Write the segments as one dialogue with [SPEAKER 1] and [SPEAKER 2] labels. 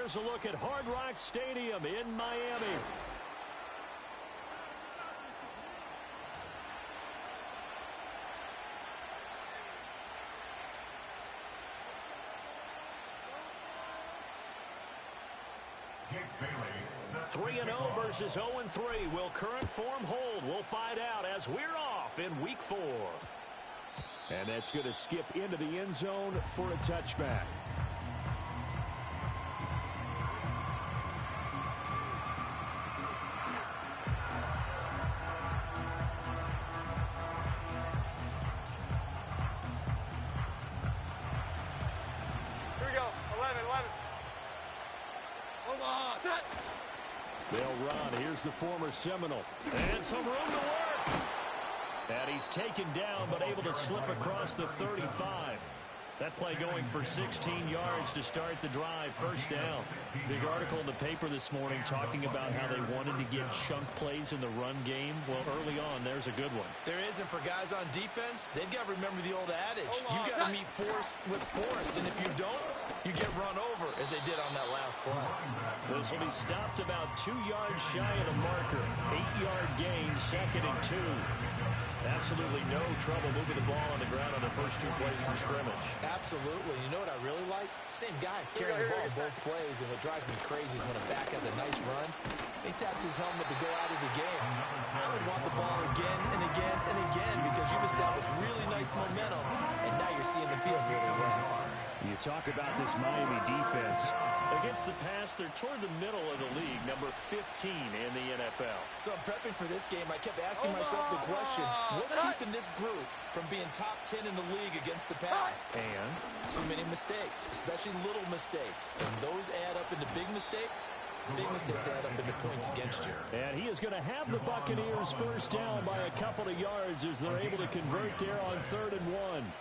[SPEAKER 1] Here's a look at Hard Rock Stadium in Miami. Bailey, 3-0 versus 0-3. Will current form hold? We'll find out as we're off in Week 4. And that's going to skip into the end zone for a touchback. They'll run. Here's the former Seminole. And some room to work. And he's taken down, but able to slip across the 35. That play going for 16 yards to start the drive. First down. Big article in the paper this morning talking about how they wanted to get chunk plays in the run game. Well, early on, there's a good one.
[SPEAKER 2] There is, and for guys on defense, they've got to remember the old adage. You got to meet force with force, and if you don't, you get run over, as they did on that last play.
[SPEAKER 1] This will be stopped about 2 yards shy of the marker. 8-yard gain, 2nd and 2. Absolutely no trouble moving the ball on the ground on the first 2 plays from scrimmage.
[SPEAKER 2] Absolutely. You know what I really like? Same guy carrying the ball both plays, and what drives me crazy is when a back has a nice run, he taps his helmet to go out of the game. I would want the ball again and again and again because you've established really nice momentum, and now you're seeing the field really well.
[SPEAKER 1] You talk about this Miami defense. Against the pass, they're toward the middle of the league, number 15 in the NFL.
[SPEAKER 2] So I'm prepping for this game. I kept asking myself the question, what's keeping this group from being top 10 in the league against the pass?
[SPEAKER 1] And?
[SPEAKER 2] Too many mistakes, especially little mistakes. And those add up into big mistakes. Big mistakes add up into points against you.
[SPEAKER 1] And he is going to have the Buccaneers first down by a couple of yards as they're able to convert there on 3rd and 1.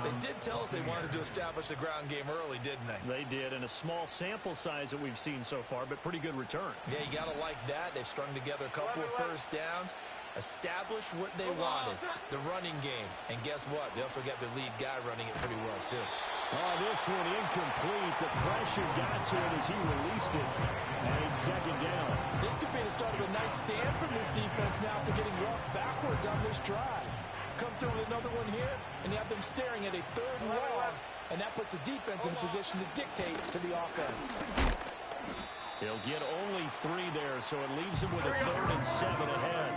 [SPEAKER 2] They did tell us they wanted to establish the ground game early, didn't they?
[SPEAKER 1] They did, and a small sample size that we've seen so far, but pretty good return.
[SPEAKER 2] Yeah, you got to like that. They've strung together a couple of first downs, established what they wanted, the running game. And guess what? They also got the lead guy running it pretty well, too.
[SPEAKER 1] Oh, this one incomplete. The pressure got to it as he released it. And it's 2nd down.
[SPEAKER 3] This could be the start of a nice stand from this defense now after getting roughed backwards on this drive. Come through with another one here, and you have them staring at a 3rd and long, and that puts the defense in a position to dictate to the offense.
[SPEAKER 1] He'll get only 3 there, so it leaves him with a 3rd and 7 ahead.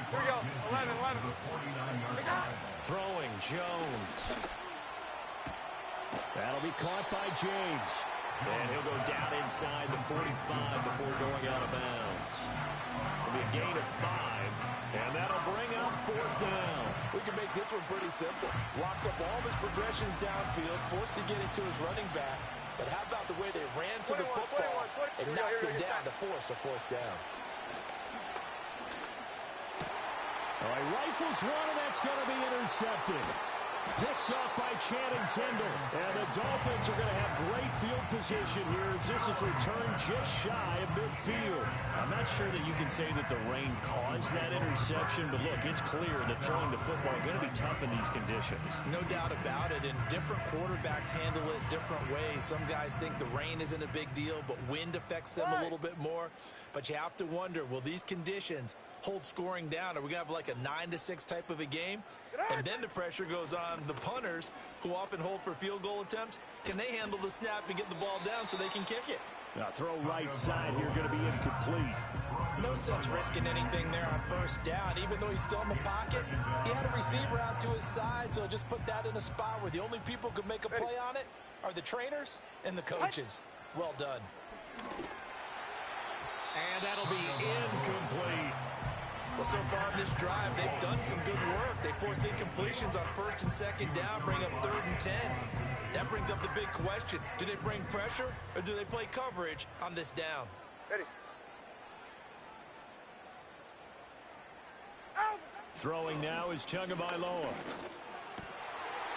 [SPEAKER 4] Here we go. 11.
[SPEAKER 1] Throwing Jones. That'll be caught by James. And he'll go down inside the 45 before going out of bounds. It'll be a gain of 5, and that'll bring up 4th down.
[SPEAKER 3] We can make this one pretty simple. Locked up all of his progressions downfield, forced to get it to his running back. But how about the way they ran to the football and knocked him down to force a 4th down?
[SPEAKER 1] All right, rifles one, and that's going to be intercepted. Picked up by Channing Tindall. And the Dolphins are going to have great field position here as this is returned just shy of midfield. I'm not sure that you can say that the rain caused that interception, but look, it's clear that throwing the football is going to be tough in these conditions.
[SPEAKER 2] No doubt about it, and different quarterbacks handle it different ways. Some guys think the rain isn't a big deal, but wind affects them a little bit more. But you have to wonder, will these conditions hold scoring down? Are we going to have like a 9-6 type of a game? And then the pressure goes on the punters, who often hold for field goal attempts. Can they handle the snap and get the ball down so they can kick it?
[SPEAKER 1] Now throw right side here, going to be incomplete.
[SPEAKER 3] No sense risking anything there on 1st down, even though he's still in the pocket. He had a receiver out to his side, so just put that in a spot where the only people who could make a play on it are the trainers and the coaches. Well done.
[SPEAKER 1] And that'll be incomplete.
[SPEAKER 2] Well, so far in this drive, they've done some good work. They force incompletions on 1st and 2nd down, bring up 3rd and 10. That brings up the big question. Do they bring pressure, or do they play coverage on this down?
[SPEAKER 4] Ready.
[SPEAKER 1] Throwing now is Tagovailoa.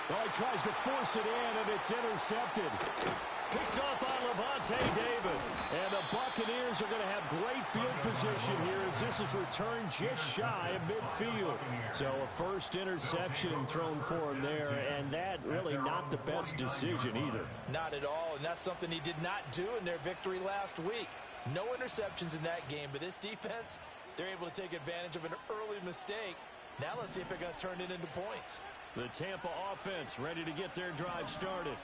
[SPEAKER 1] Well, he tries to force it in, and it's intercepted. Picked off by Levante David. And the Buccaneers are going to have great field position. position here as this is returned just shy of midfield. So a first interception thrown for him there, and that really not the best decision either.
[SPEAKER 3] Not at all, and that's something he did not do in their victory last week. No interceptions in that game, but this defense, they're able to take advantage of an early mistake. Now let's see if they're going to turn it into points.
[SPEAKER 1] The Tampa offense ready to get their drive started.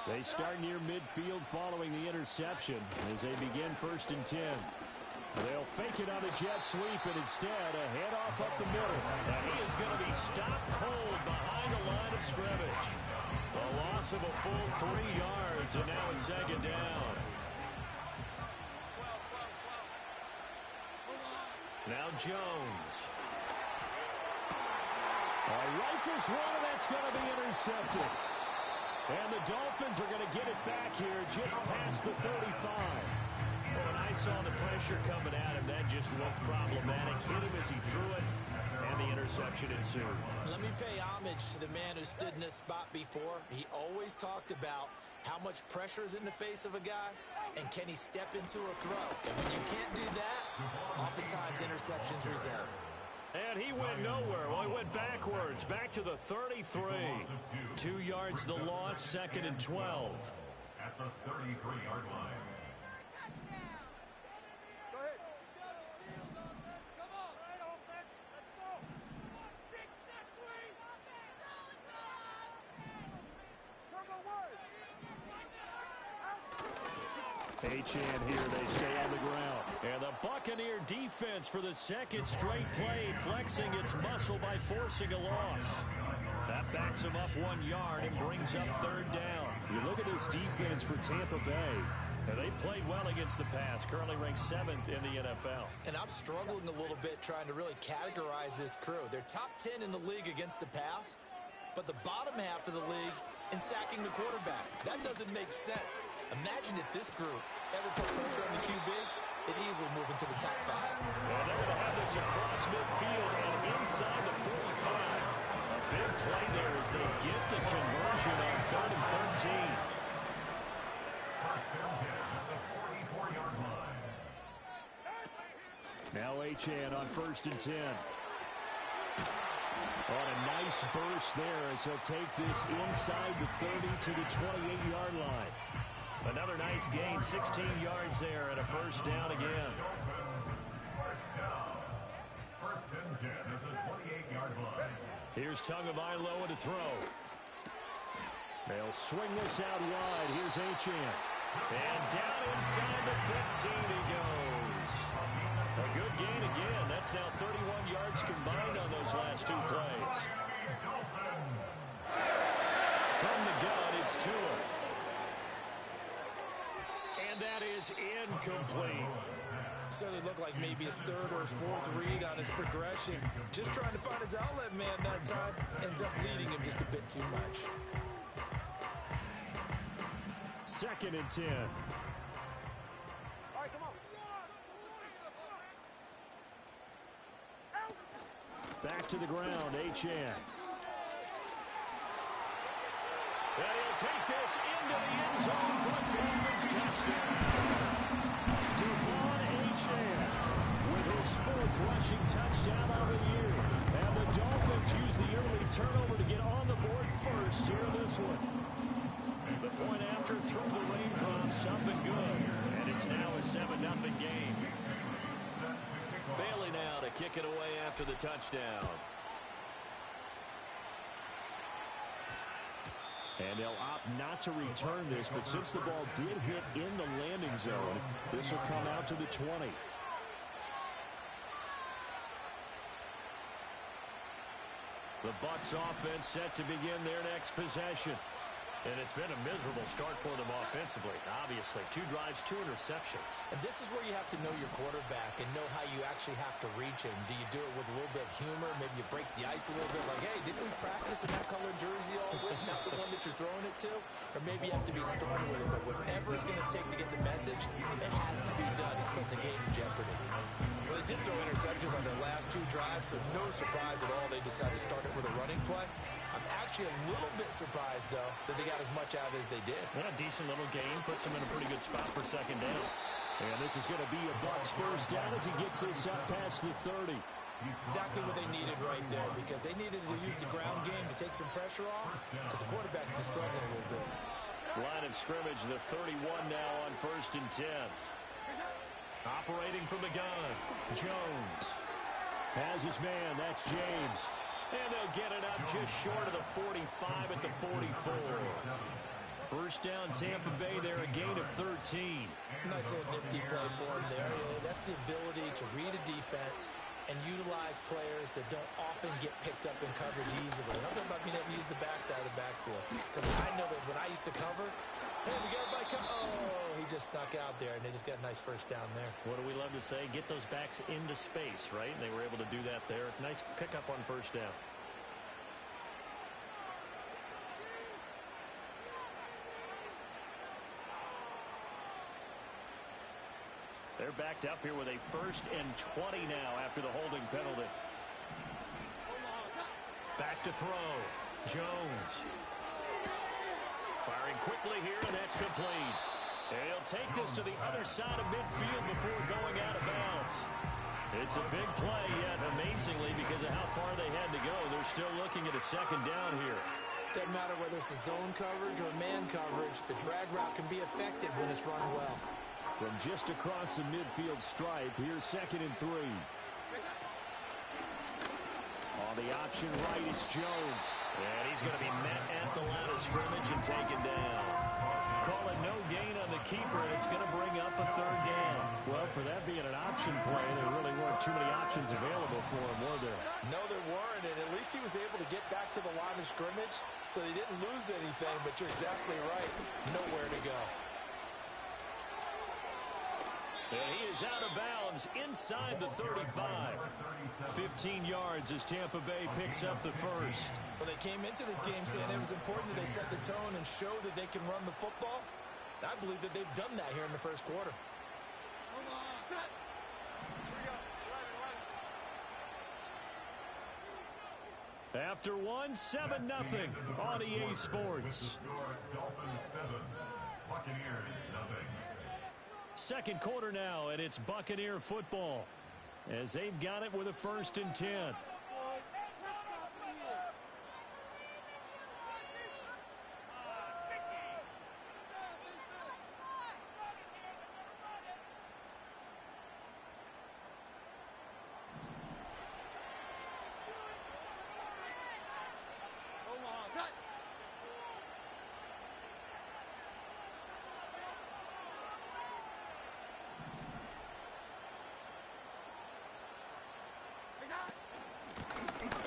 [SPEAKER 1] They start near midfield following the interception as they begin 1st and 10. They'll fake it on a jet sweep, and instead a handoff up the middle. And he is going to be stopped cold behind the line of scrimmage. A loss of a full 3 yards, and now it's 2nd down. Now Jones. Rifles one, and that's going to be intercepted. And the Dolphins are going to get it back here just past the 35. Well, when I saw the pressure coming at him, that just looked problematic. Hit him as he threw it, and the interception ensued.
[SPEAKER 3] Let me pay homage to the man who stood in this spot before. He always talked about how much pressure is in the face of a guy, and can he step into a throw. And when you can't do that, oftentimes interceptions result.
[SPEAKER 1] And he went nowhere. Well, he went backwards, back to the 33. 2 yards the loss, 2nd and 12.
[SPEAKER 5] At the 33-yard line.
[SPEAKER 4] Go ahead. Come on. Right, offense. Let's go. 6, 3.
[SPEAKER 1] Achane here, they stay on the ground. And the Buccaneer defense for the 2nd straight play, flexing its muscle by forcing a loss. That backs him up 1 yard and brings up 3rd down. You look at this defense for Tampa Bay. They played well against the pass, currently ranked 7th in the NFL.
[SPEAKER 3] And I'm struggling a little bit trying to really categorize this crew. They're top 10 in the league against the pass, but the bottom half of the league in sacking the quarterback. That doesn't make sense. Imagine if this group ever put pressure on the QB, they'd easily move into the top 5.
[SPEAKER 1] Well, they're going to have this across midfield and inside the 45. A big play there as they get the conversion on 3rd and 13. Now Achane on 1st and 10. On a nice burst there as he'll take this inside the 30 to the 28-yard line. Another nice gain, 16 yards there, and a 1st down again.
[SPEAKER 5] First and 10 at the 28-yard line.
[SPEAKER 1] Here's Tagovailoa to throw. They'll swing this out wide. Here's Achane. And down inside the 15 he goes. A good gain again. That's now 31 yards combined on those last 2 plays. From the gun, it's Tua. And that is incomplete.
[SPEAKER 3] Certainly looked like maybe his 3rd or his 4th read on his progression. Just trying to find his outlet man that time. Ends up leading him just a bit too much.
[SPEAKER 1] 2nd and 10.
[SPEAKER 4] All right, come on.
[SPEAKER 1] Back to the ground, Achane. And he'll take this into the end zone for the Dolphins touchdown. Devon Achane with his 4th rushing touchdown of the year. And the Dolphins use the early turnover to get on the board first here in this one. The point after through the raindrops up and good. And it's now a 7-0 game. Bailey now to kick it away after the touchdown. And they'll opt not to return this, but since the ball did hit in the landing zone, this will come out to the 20. The Bucs offense set to begin their next possession. And it's been a miserable start for them offensively, obviously. 2 drives, 2 interceptions.
[SPEAKER 3] And this is where you have to know your quarterback and know how you actually have to reach him. Do you do it with a little bit of humor? Maybe you break the ice a little bit, like, hey, didn't we practice in that colored jersey all week, not the one that you're throwing it to? Or maybe you have to be stern with it, but whatever it's going to take to get the message, it has to be done. He's putting the game in jeopardy. Well, they did throw interceptions on their last 2 drives, so no surprise at all they decided to start it with a running play. I'm actually a little bit surprised, though, that they got as much out of it as they did.
[SPEAKER 1] And a decent little game puts them in a pretty good spot for 2nd down. And this is going to be a Bucs first down as he gets this up past the 30.
[SPEAKER 2] Exactly what they needed right there, because they needed to use the ground game to take some pressure off, because the quarterback's been struggling a little bit.
[SPEAKER 1] Line of scrimmage, the 31 now on 1st and 10. Operating from the gun, Jones has his man. That's James. And they'll get it up just short of the 45 at the 44. First down, Tampa Bay there, a gain of 13.
[SPEAKER 2] Nice little nifty play for him there. Yeah, that's the ability to read a defense and utilize players that don't often get picked up in coverage easily. I'm talking about being able to use the backside of the backfield. Because I know that when I used to cover, hey, we got everybody come. Oh, he just snuck out there, and they just got a nice first down there.
[SPEAKER 1] What do we love to say? Get those backs into space, right? And they were able to do that there. Nice pickup on first down. They're backed up here with a 1st and 20 now after the holding penalty. Back to throw. Jones. Firing quickly here, and that's complete. And he'll take this to the other side of midfield before going out of bounds. It's a big play, yet amazingly, because of how far they had to go, they're still looking at a 2nd down here.
[SPEAKER 2] Doesn't matter whether it's a zone coverage or man coverage, the drag route can be effective when it's run well.
[SPEAKER 1] From just across the midfield stripe, here's 2nd and 3. On the option right, it's Jones. And he's going to be met at the line of scrimmage and taken down. Call it no gain on the keeper, and it's going to bring up a 3rd down. Well, for that being an option play, there really weren't too many options available for him, were there?
[SPEAKER 3] No, there weren't, and at least he was able to get back to the line of scrimmage, so he didn't lose anything, but you're exactly right. Nowhere to go.
[SPEAKER 1] And he is out of bounds inside the 35. 15 yards as Tampa Bay picks up the 1st.
[SPEAKER 2] Well, they came into this game saying it was important that they set the tone and show that they can run the football. I believe that they've done that here in the 1st quarter.
[SPEAKER 1] After 7-0 on EA Sports.
[SPEAKER 5] Dolphins 7, Buccaneers 0.
[SPEAKER 1] 2nd quarter now, and it's Buccaneer football as they've got it with a 1st and 10.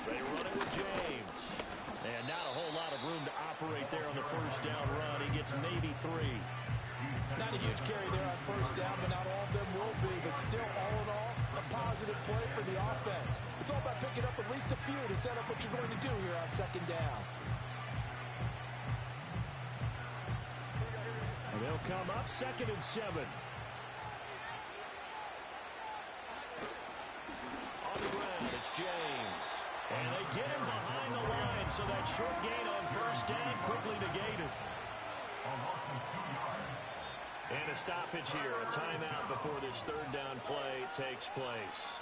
[SPEAKER 1] They run it with James. And not a whole lot of room to operate there on the 1st down run. He gets maybe 3.
[SPEAKER 3] Not a huge carry there on 1st down, but not all of them will be. But still, all in all, a positive play for the offense. It's all about picking up at least a few to set up what you're going to do here on 2nd down.
[SPEAKER 1] And they'll come up 2nd and 7. On the ground, it's James. And they get him behind the line, so that short gain on 1st down quickly negated. And a stoppage here, a timeout before this 3rd down play takes place.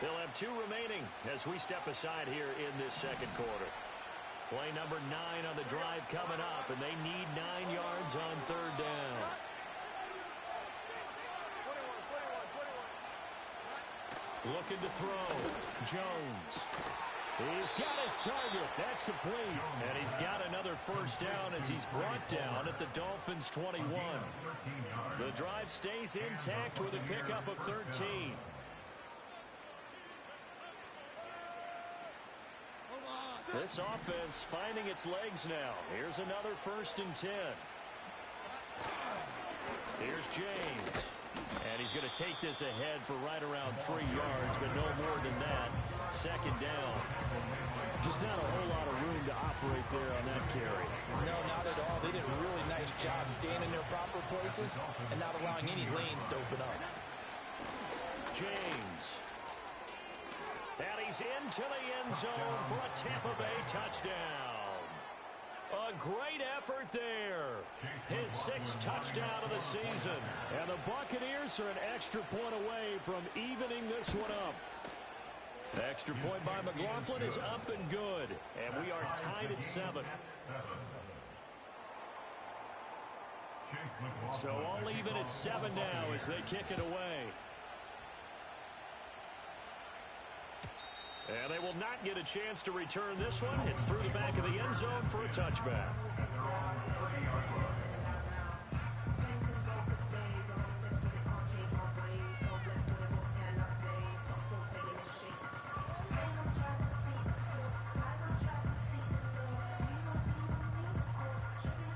[SPEAKER 1] They'll have 2 remaining as we step aside here in this 2nd quarter. Play number 9 on the drive coming up, and they need 9 yards on 3rd down. Looking to throw. Jones. He's got his target. That's complete. And he's got another 1st down as he's brought down at the Dolphins' 21. The drive stays intact with a pickup of 13. This offense finding its legs now. Here's another 1st and 10. Here's James. And he's going to take this ahead for right around 3 yards, but no more than that. 2nd down. Just not a whole lot of room to operate there on that carry.
[SPEAKER 2] No, not at all. They did a really nice job staying in their proper places and not allowing any lanes to open up.
[SPEAKER 1] James. And he's into the end zone for a Tampa Bay touchdown. A great effort there. His 6th touchdown of the season. And the Buccaneers are an extra point away from evening this one up. The extra point by McLaughlin is up and good. And we are tied at 7. So all even at 7 now as they kick it away. And they will not get a chance to return this one. It's through the back of the end zone for a touchback.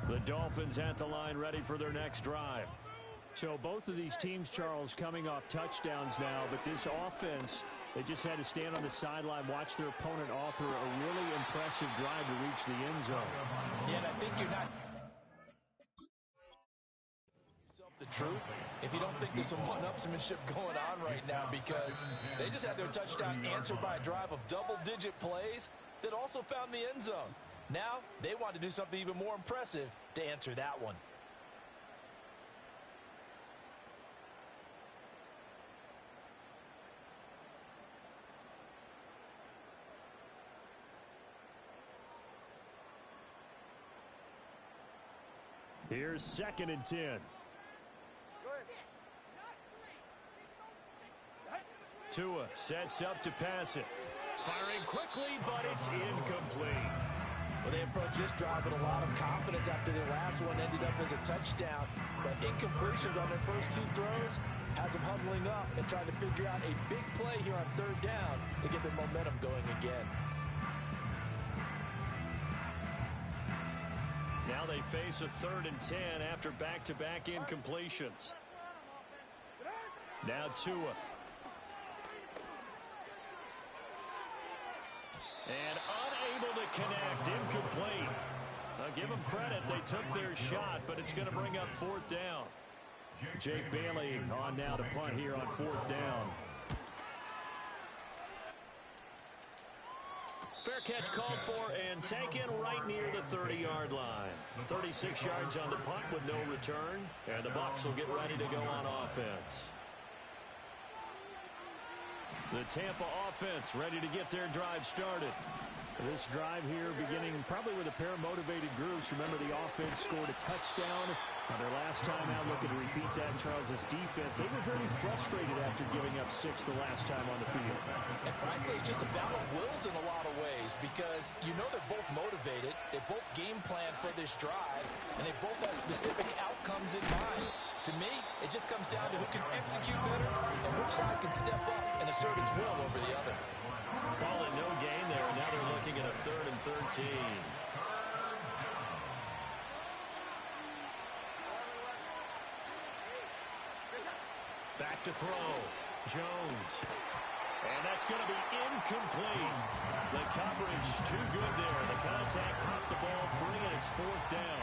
[SPEAKER 1] The Dolphins at the line ready for their next drive. So both of these teams, Charles, coming off touchdowns now, but this offense, they just had to stand on the sideline, watch their opponent author a really impressive drive to reach the end zone.
[SPEAKER 3] Yeah, and I think you're not the truth if you don't think there's some one-upsmanship going on right now, because they just had their touchdown answered by a drive of double-digit plays that also found the end zone. Now they want to do something even more impressive to answer that one.
[SPEAKER 1] Here's 2nd and 10. Tua sets up to pass it. Firing quickly, but it's incomplete.
[SPEAKER 3] Well, they approached this drive with a lot of confidence after their last one ended up as a touchdown. But incompletions on their first 2 throws has them huddling up and trying to figure out a big play here on 3rd down to get their momentum going again.
[SPEAKER 1] Now they face a 3rd and 10 after back-to-back incompletions. Now Tua. And unable to connect, incomplete. I'll give them credit, they took their shot, but it's going to bring up 4th down. Jake Bailey on now to punt here on 4th down. Fair catch called for and taken right near the 30-yard line. 36 yards on the punt with no return, and the Bucs will get ready to go on offense. The Tampa offense ready to get their drive started. This drive here beginning probably with a pair of motivated groups. Remember, the offense scored a touchdown on their last time out, looking to repeat that in Charles's defense. They were very frustrated after giving up 6 the last time on the field.
[SPEAKER 3] And frankly, it's just a battle of wills in a lot of ways, because you know they're both motivated, they both game plan for this drive, and they both have specific outcomes in mind. To me, it just comes down to who can execute better and which side can step up and assert its will over the other.
[SPEAKER 1] Call it no gain there, and now they're looking at a 3rd and 13. Back to throw. Jones. And that's going to be incomplete. The coverage too good there. The contact popped the ball free, and it's 4th down.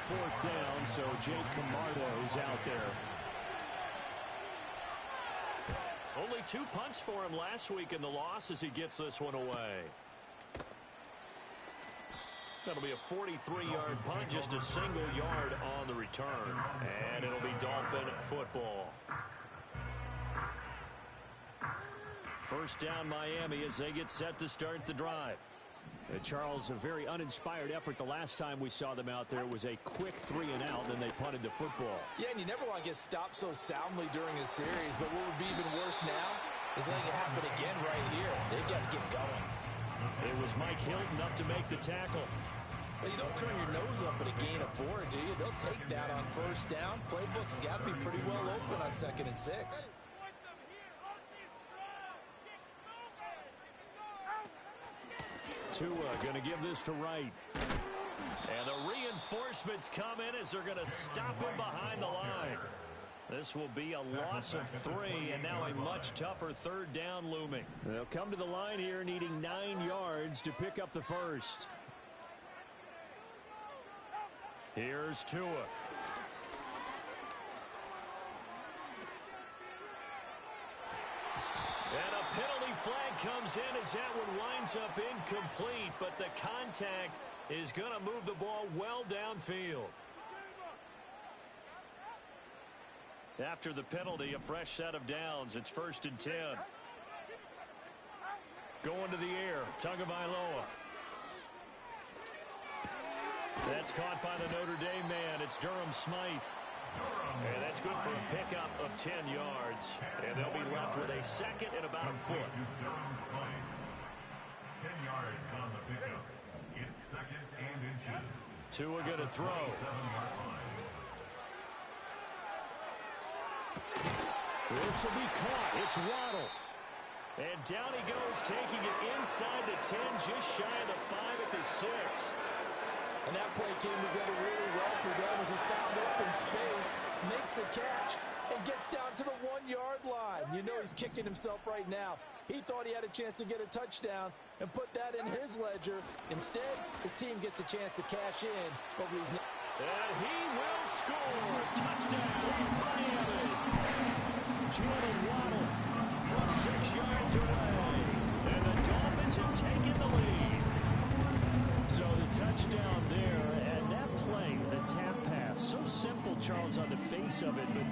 [SPEAKER 1] 4th down, so Jake Camardo is out there. Only 2 punts for him last week in the loss as he gets this one away. That'll be a 43-yard punt, just a single yard on the return. And it'll be Dolphin football. 1st down Miami as they get set to start the drive. Charles, a very uninspired effort the last time we saw them out there. It was a quick 3 and out, then they punted the football.
[SPEAKER 3] Yeah, and you never want to get stopped so soundly during a series, but what would be even worse now is letting it happen again right here. They've got to get going.
[SPEAKER 1] It was Mike Hilton up to make the tackle.
[SPEAKER 3] Well, you don't turn your nose up at a gain of 4, do you? They'll take that on 1st down. Playbook's got to be pretty well open on 2nd and 6.
[SPEAKER 1] Tua going to give this to Wright. And the reinforcements come in as they're going to stop him behind the line. This will be a loss of 3, and now a much tougher 3rd down looming. They'll come to the line here needing 9 yards to pick up the 1st. Here's Tua. And a penalty flag comes in as that one winds up incomplete, but the contact is going to move the ball well downfield. After the penalty, a fresh set of downs. It's 1st and 10. Going to the air, Tagovailoa. That's caught by the Notre Dame man. It's Durham Smythe. And that's good for a pickup of 10 yards. And they'll be left with a second and about a foot.
[SPEAKER 5] 10 yards on the pickup. It's 2nd and inches.
[SPEAKER 1] Tua going to throw. This will be caught. It's Waddle. And down he goes, taking it inside the 10, just shy of the 5 at the 6.
[SPEAKER 3] And that play came together really well for them as he found open space, makes the catch, and gets down to the 1-yard line. You know he's kicking himself right now. He thought he had a chance to get a touchdown and put that in his ledger. Instead, his team gets a chance to cash in, but he's not.
[SPEAKER 1] And he will score. Touchdown, Miami. Jalen Waddle from 6 yards away. And the Dolphins have taken the lead. So the touchdown there, and that play, the tap pass, so simple, Charles, on the face of it, but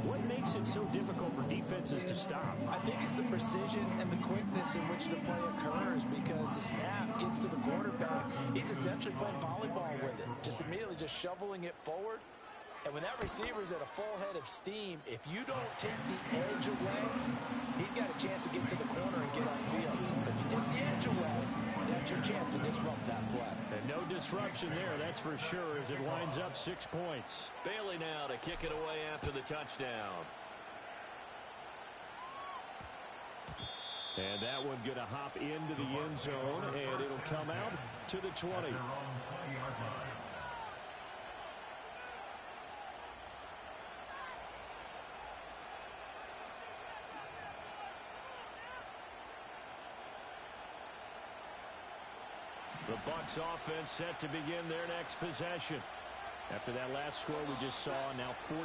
[SPEAKER 1] what makes it so difficult for defenses to stop?
[SPEAKER 3] I think it's the precision and the quickness in which the play occurs, because the snap gets to the quarterback. He's essentially playing volleyball with it, just immediately just shoveling it forward. And when that receiver's at a full head of steam, if you don't take the edge away, he's got a chance to get to the corner and get upfield. But if you take the edge away, that's your chance to disrupt that play.
[SPEAKER 1] And no disruption there, that's for sure, as it winds up 6 points. Bailey now to kick it away after the touchdown. And that one going to hop into the end zone, and it'll come out to the 20. The Bucs offense set to begin their next possession. After that last score we just saw, now 14-7,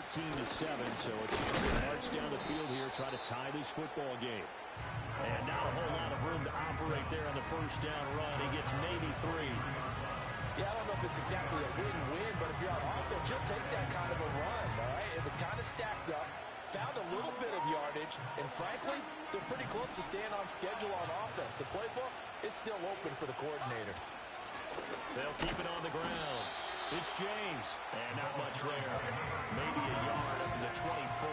[SPEAKER 1] so a chance to march down the field here, try to tie this football game. And not a whole lot of room to operate there on the first down run. He gets maybe 3.
[SPEAKER 3] Yeah, I don't know if it's exactly a win-win, but if you're on offense, you'll take that kind of a run, all right? It was kind of stacked up, found a little bit of yardage, and frankly, they're pretty close to staying on schedule on offense. The playbook is still open for the coordinator.
[SPEAKER 1] They'll keep it on the ground. It's James, and not much there. Maybe a yard up to the 24.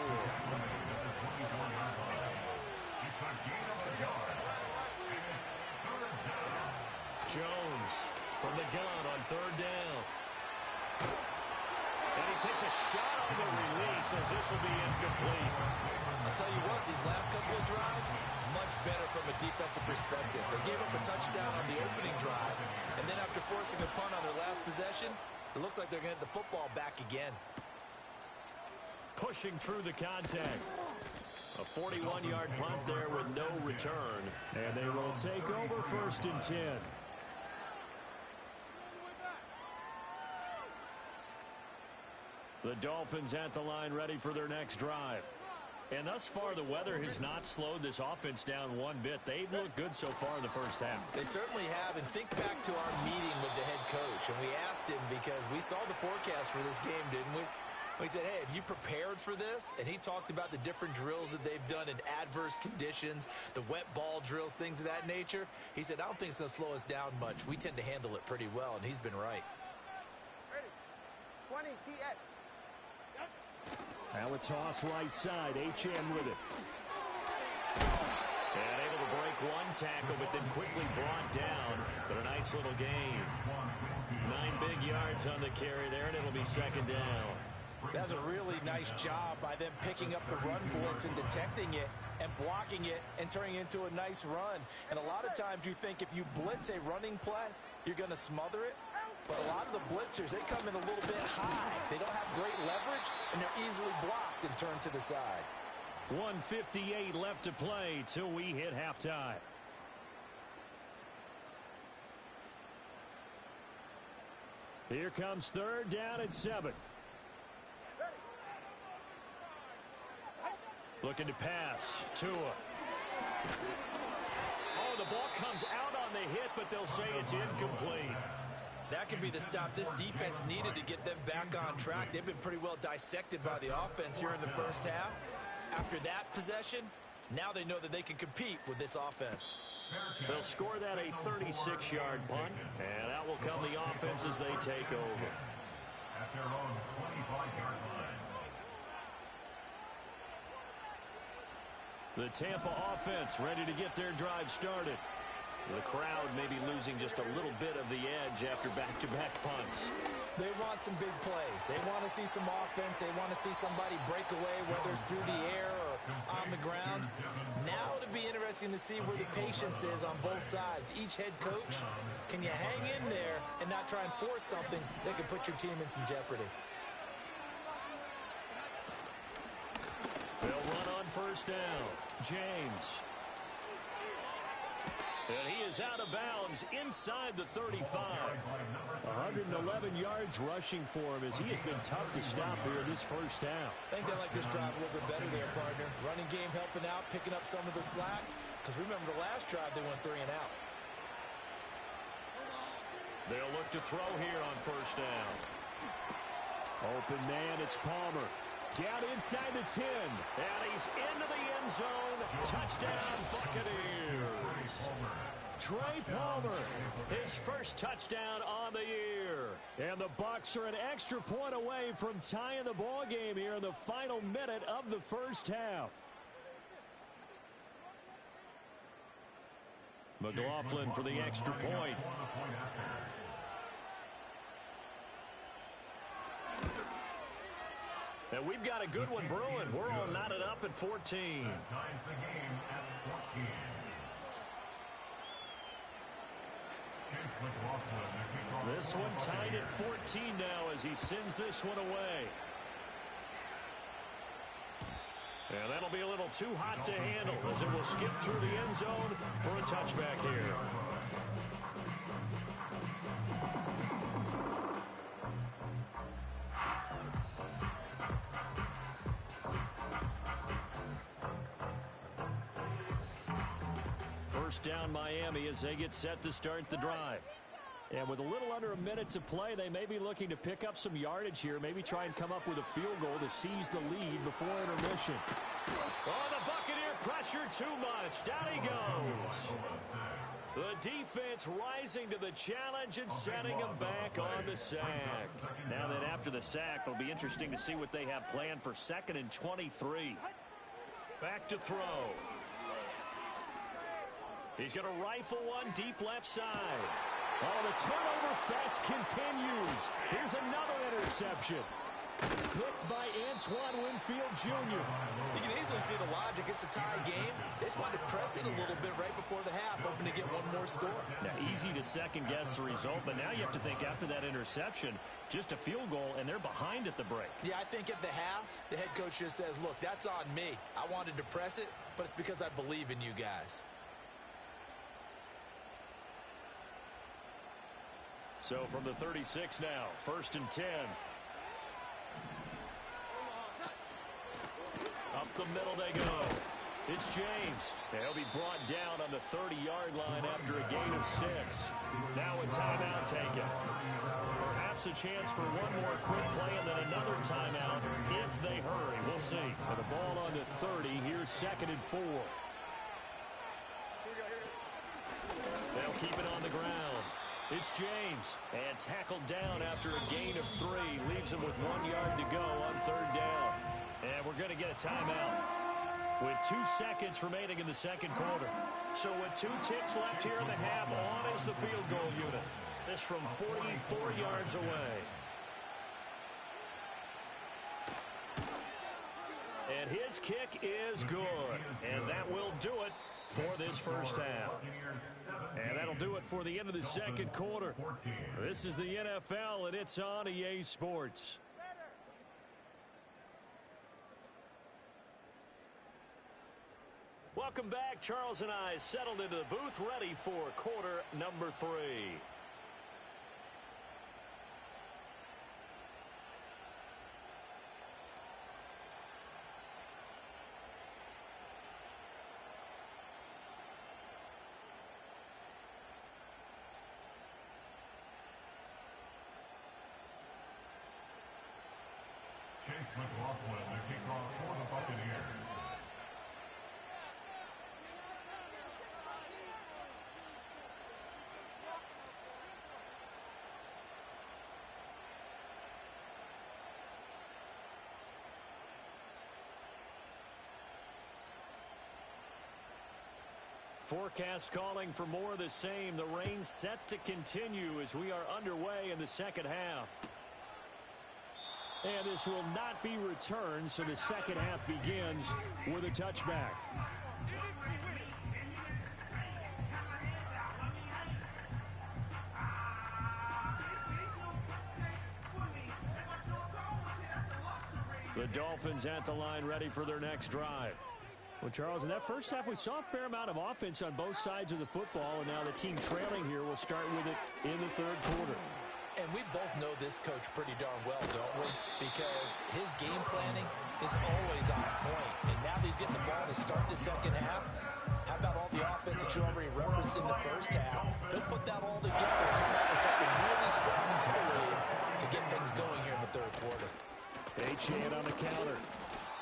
[SPEAKER 1] Jones from the gun on 3rd down. And he takes a shot on the release as this will be incomplete.
[SPEAKER 2] I'll tell you what, these last couple of drives, much better from a defensive perspective. They gave up a touchdown on the opening drive, and then after forcing a punt on their last possession, it looks like they're going to get the football back again.
[SPEAKER 1] Pushing through the contact. A 41-yard punt there with no return. And they will take over 1st and 10. The Dolphins at the line ready for their next drive. And thus far, the weather has not slowed this offense down one bit. They've looked good so far in the first half.
[SPEAKER 2] They certainly have, and think back to our meeting with the head coach, and we asked him because we saw the forecast for this game, didn't we? We said, hey, have you prepared for this? And he talked about the different drills that they've done in adverse conditions, the wet ball drills, things of that nature. He said, I don't think it's going to slow us down much. We tend to handle it pretty well, and he's been right.
[SPEAKER 4] Ready. 20 TX.
[SPEAKER 1] Now a toss right side. HN with it. And able to break one tackle, but then quickly brought down. But a nice little gain. 9 big yards on the carry there, and it'll be 2nd down.
[SPEAKER 3] That's a really nice job by them picking up the run blitz and detecting it and blocking it and turning it into a nice run. And a lot of times you think if you blitz a running play, you're going to smother it. But a lot of the blitzers, they come in a little bit high. They don't have great leverage, and they're easily blocked and turned to the side.
[SPEAKER 1] 1:58 left to play till we hit halftime. Here comes 3rd down and 7. Looking to pass. Tua. Oh, the ball comes out on the hit, but they'll say it's incomplete.
[SPEAKER 2] That could be the stop this defense needed to get them back on track. They've been pretty well dissected by the offense here in the first half. After that possession, now they know that they can compete with this offense.
[SPEAKER 1] They'll score that a 36-yard punt, and out will come the offense as they take over.
[SPEAKER 5] At their own 25-yard line.
[SPEAKER 1] The Tampa offense ready to get their drive started. The crowd may be losing just a little bit of the edge after back-to-back punts.
[SPEAKER 2] They want some big plays. They want to see some offense. They want to see somebody break away, whether it's through the air or on the ground. Now it'll be interesting to see where the patience is on both sides. Each head coach, can you hang in there and not try and force something that could put your team in some jeopardy?
[SPEAKER 1] They'll run on first down. James. And he is out of bounds inside the 35. 111 yards rushing for him as he has been tough to stop here this first half.
[SPEAKER 2] I think they like this drive a little bit better there, partner. Running game helping out, picking up some of the slack. Because remember the last drive, they went 3 and out.
[SPEAKER 1] They'll look to throw here on first down. Open man, it's Palmer. Down inside the 10. And he's into the end zone. Touchdown, Buccaneers. Trey Palmer, his first touchdown on the year. And the Bucs are an extra point away from tying the ball game here in the final minute of the first half. McLaughlin for the extra point. And we've got a good one brewing. We're all knotted up at 14.
[SPEAKER 5] Ties the game at 14.
[SPEAKER 1] This one tied at 14 now as he sends this one away. And that'll be a little too hot to handle as it will skip through the end zone for a touchback here. First down Miami as they get set to start the drive. And with a little under a minute to play, they may be looking to pick up some yardage here, maybe try and come up with a field goal to seize the lead before intermission. Oh, the Buccaneer pressure too much. Down he goes. The defense rising to the challenge and setting him back on the sack. Now then after the sack, it'll be interesting to see what they have planned for 2nd and 23. Back to throw. He's going to rifle one deep left side. Oh, the turnover fest continues. Here's another interception. Picked by Antoine Winfield Jr.
[SPEAKER 2] You can easily see the logic. It's a tie game. They just wanted to press it a little bit right before the half, hoping to get one more score.
[SPEAKER 1] Now, easy to second-guess the result, but now you have to think after that interception, just a field goal, and they're behind at the break.
[SPEAKER 2] Yeah, I think at the half, the head coach just says, look, that's on me. I wanted to press it, but it's because I believe in you guys.
[SPEAKER 1] So from the 36 now, 1st and 10. Up the middle they go. It's James. He'll be brought down on the 30-yard line after a gain of 6. Now a timeout taken. Perhaps a chance for one more quick play and then another timeout if they hurry. We'll see. And the ball on the 30. Here's 2nd and 4. They'll keep it on the ground. It's James, and tackled down after a gain of 3. Leaves him with 1 yard to go on 3rd down. And we're going to get a timeout with 2 seconds remaining in the 2nd quarter. So with 2 ticks left here in the half, on is the field goal unit. This from 44 yards away. And his kick is good. And that will do it for this first half. And that'll do it for the end of the 2nd quarter. This is the NFL, and it's on EA Sports. Welcome back. Charles and I settled into the booth, ready for quarter number 3.
[SPEAKER 5] McLaughlin, the kickoff for the Buccaneers.
[SPEAKER 1] Forecast calling for more of the same. The rain set to continue as we are underway in the second half. And this will not be returned, so the second half begins with a touchback. The Dolphins at the line, ready for their next drive. Well, Charles, in that first half, we saw a fair amount of offense on both sides of the football, and now the team trailing here will start with it in the third quarter.
[SPEAKER 3] And we both know this coach pretty darn well, don't we? Because his game planning is always on point. And now that he's getting the ball to start the second half, how about all the offense that you already referenced in the first half? He'll put that all together and come out with something really strong and believe to get things going here in the third quarter.
[SPEAKER 1] Achane on the counter.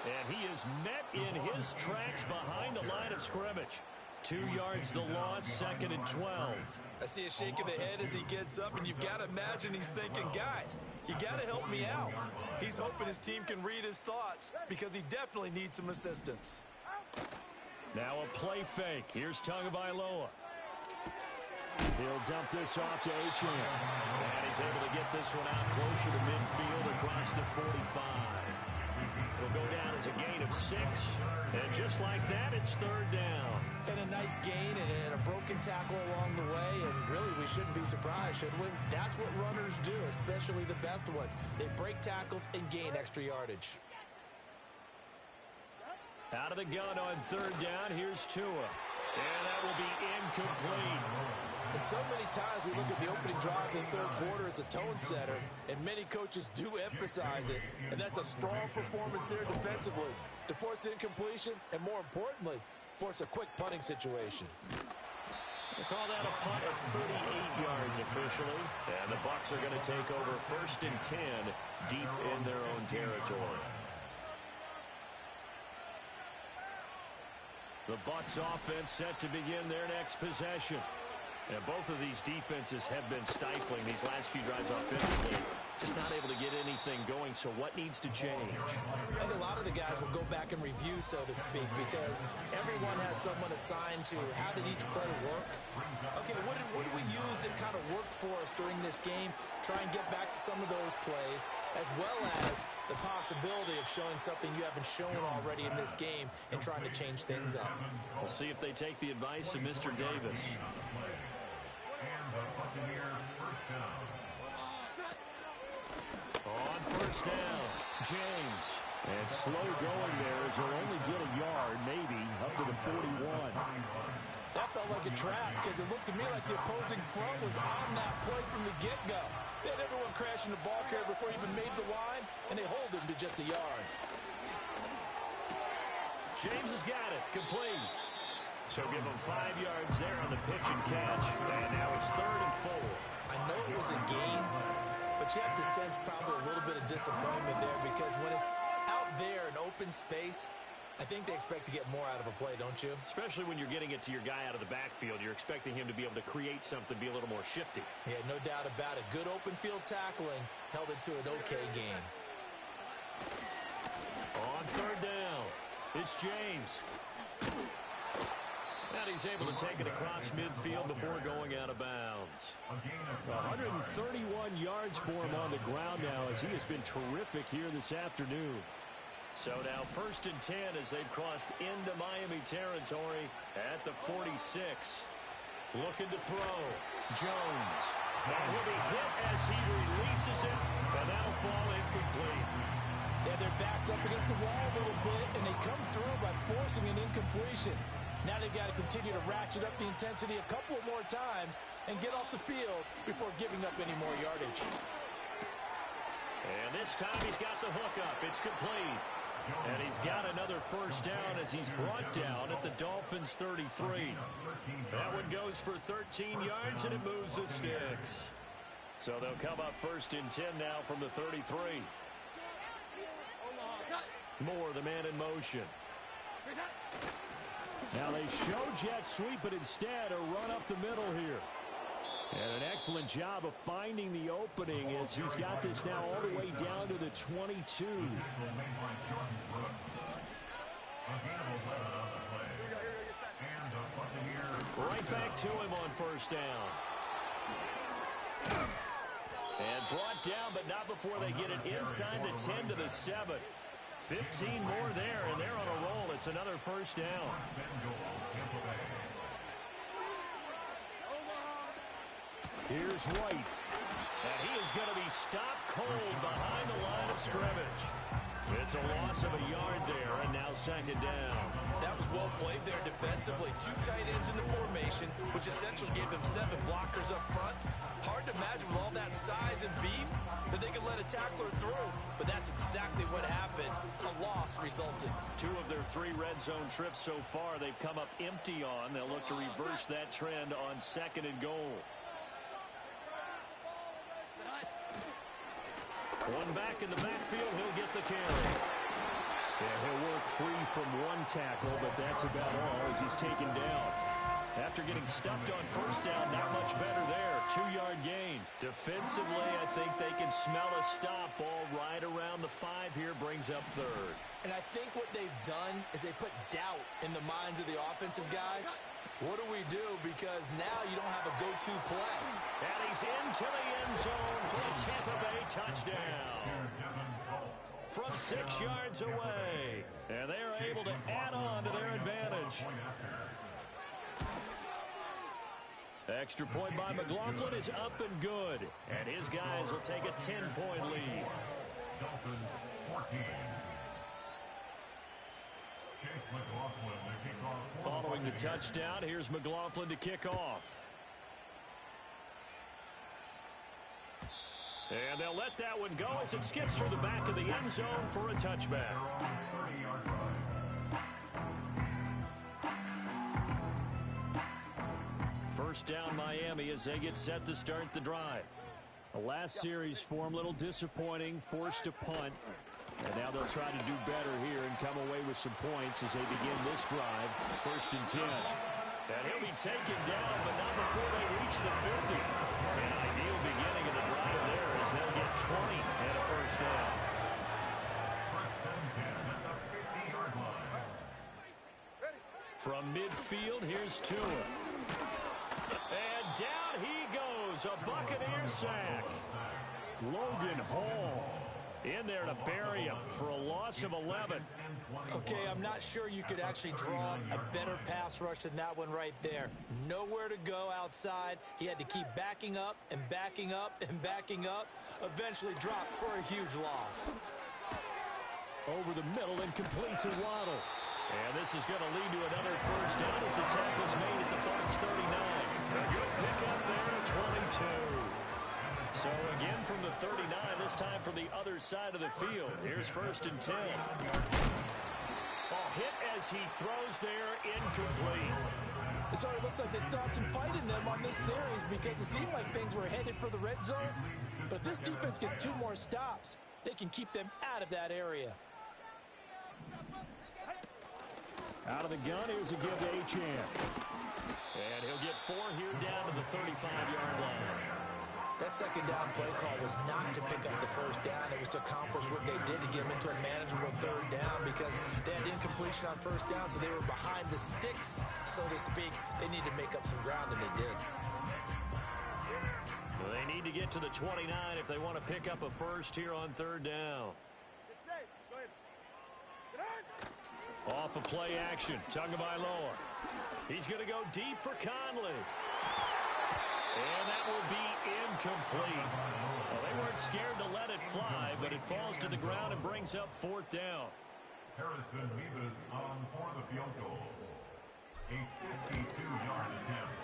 [SPEAKER 1] And he is met in his tracks behind the line of scrimmage. 2 yards the loss, 2nd and 12.
[SPEAKER 2] I see a shake of the head as he gets up, and you've got to imagine he's thinking, guys, you got to help me out. He's hoping his team can read his thoughts because he definitely needs some assistance.
[SPEAKER 1] Now a play fake. Here's Tagovailoa. He'll dump this off to Achane. And he's able to get this one out closer to midfield across the 45. It'll go down as a gain of 6. And just like that, it's third down.
[SPEAKER 2] And a nice gain and a broken tackle along the way. And really, we shouldn't be surprised, should we? That's what runners do, especially the best ones. They break tackles and gain extra yardage.
[SPEAKER 1] Out of the gun on third down, here's Tua. And that will be incomplete.
[SPEAKER 3] And so many times we look at the opening drive in the third quarter as a tone setter, and many coaches do emphasize it. And that's a strong performance there defensively to force the incompletion and, more importantly, force a quick punting situation.
[SPEAKER 1] They call that a punt of 38 yards officially. And the Bucs are going to take over 1st and 10 deep in their own territory. The Bucs offense set to begin their next possession. And both of these defenses have been stifling these last few drives offensively. Just not able to get anything going, so what needs to change?
[SPEAKER 2] I think a lot of the guys will go back and review, so to speak, because everyone has someone assigned to how did each play work. Okay, what did we use that kind of worked for us during this game? Try and get back to some of those plays, as well as the possibility of showing something you haven't shown already in this game and trying to change things up.
[SPEAKER 1] We'll see if they take the advice of Mr. Davis. On first down, James. And slow going there as he'll only get a yard, maybe, up to the 41.
[SPEAKER 3] That felt like a trap because it looked to me like the opposing front was on that play from the get-go. They had everyone crashing the ball carrier before he even made the line, and they hold him to just a yard.
[SPEAKER 1] James has got it, complete. So give him 5 yards there on the pitch and catch. And now it's 3rd and 4.
[SPEAKER 2] I know it was a gain, but you have to sense probably a little bit of disappointment there because when it's out there in open space, I think they expect to get more out of a play, don't you?
[SPEAKER 1] Especially when you're getting it to your guy out of the backfield. You're expecting him to be able to create something, be a little more shifty.
[SPEAKER 2] Yeah, no doubt about it. Good open field tackling held it to an okay gain.
[SPEAKER 1] On third down, it's James. And he's able to take it across midfield before going out of bounds. 131 yards for him on the ground now as he has been terrific here this afternoon. So now 1st and 10 as they've crossed into Miami territory at the 46. Looking to throw. Jones. And he'll be hit as he releases it, and that'll fall incomplete.
[SPEAKER 3] They have their backs up against the wall a little bit, and they come through by forcing an incompletion. Now they've got to continue to ratchet up the intensity a couple more times and get off the field before giving up any more yardage.
[SPEAKER 1] And this time he's got the hook up. It's complete. And he's got another first down as he's brought down at the Dolphins' 33. That one goes for 13 yards, and it moves the sticks. So they'll come up 1st and 10 now from the 33. Moore, the man in motion. Now they show jet sweep, but instead a run up the middle here. And an excellent job of finding the opening as he's got this now all the way down to the 22. Right back to him on first down. And brought down, but not before they get it inside the 10 to the 7. 15 more there, and they're on a roll. It's another first down. Here's White. And he is going to be stopped cold behind the line of scrimmage. It's a loss of a yard there, and now second down.
[SPEAKER 2] That was well played there defensively. Two tight ends in the formation, which essentially gave them 7 blockers up front. Hard to imagine with all that size and beef that they could let a tackler through. But that's exactly what happened. A loss resulted.
[SPEAKER 1] 2 of their 3 red zone trips so far they've come up empty on. They'll look to reverse that trend on second and goal. One back in the backfield, he'll get the carry. Yeah, he'll work free from one tackle, but that's about all as he's taken down. After getting stuffed on first down, not much better there. 2-yard gain. Defensively, I think they can smell a stop. Ball right around the 5 here, brings up third.
[SPEAKER 2] And I think what they've done is they put doubt in the minds of the offensive guys. What do we do? Because now you don't have a go-to play.
[SPEAKER 1] And he's into the end zone for a Tampa Bay touchdown. From 6 yards away. And they are able to add on to their advantage. Extra point by McLaughlin is up and good. And his guys will take a 10-point lead.
[SPEAKER 5] Dolphins 14.
[SPEAKER 1] Following the touchdown, here's McLaughlin to kick off. And they'll let that one go as it skips through the back of the end zone for a touchback. First down Miami as they get set to start the drive. The last series for them, a little disappointing, forced a punt. And now they'll try to do better here and come away with some points as they begin this drive. First and 10. And he'll be taken down, but not before they reach the 50. An ideal beginning of the drive there as they'll get 20 and a first down.
[SPEAKER 5] First and 10 at the 50-yard line.
[SPEAKER 1] From midfield, here's Tua. And down he goes, a Buccaneer sack. Logan Hall in there to bury him for a loss of 11.
[SPEAKER 2] Okay, I'm not sure you could actually draw a better pass rush than that one right there. Nowhere to go outside. He had to keep backing up and backing up and backing up. Eventually dropped for a huge loss.
[SPEAKER 1] Over the middle and complete to Waddle. And this is going to lead to another first down as the tackle's made at the Bucs 39. A good pickup there at 22. So again from the 39, this time from the other side of the field. Here's first and 10. Oh, hit as he throws there, incomplete.
[SPEAKER 3] So it looks like they stopped some fight in them on this series because it seemed like things were headed for the red zone. But if this defense gets 2 more stops, they can keep them out of that area.
[SPEAKER 1] Out of the gun, here's a give to Achane. And he'll get 4 here down to the 35-yard line.
[SPEAKER 2] That second down play call was not to pick up the first down. It was to accomplish what they did to get them into a manageable third down because they had incompletion on first down, so they were behind the sticks, so to speak. They need to make up some ground, and they did.
[SPEAKER 1] Well, they need to get to the 29 if they want to pick up a first here on third down. Off a play action. Tagovailoa. He's going to go deep for Conley. And that will be incomplete. Well, they weren't scared to let it fly, but it falls to the ground and brings up 4th down.
[SPEAKER 5] Harrison Mevis on for the field goal. A 52-yard attempt.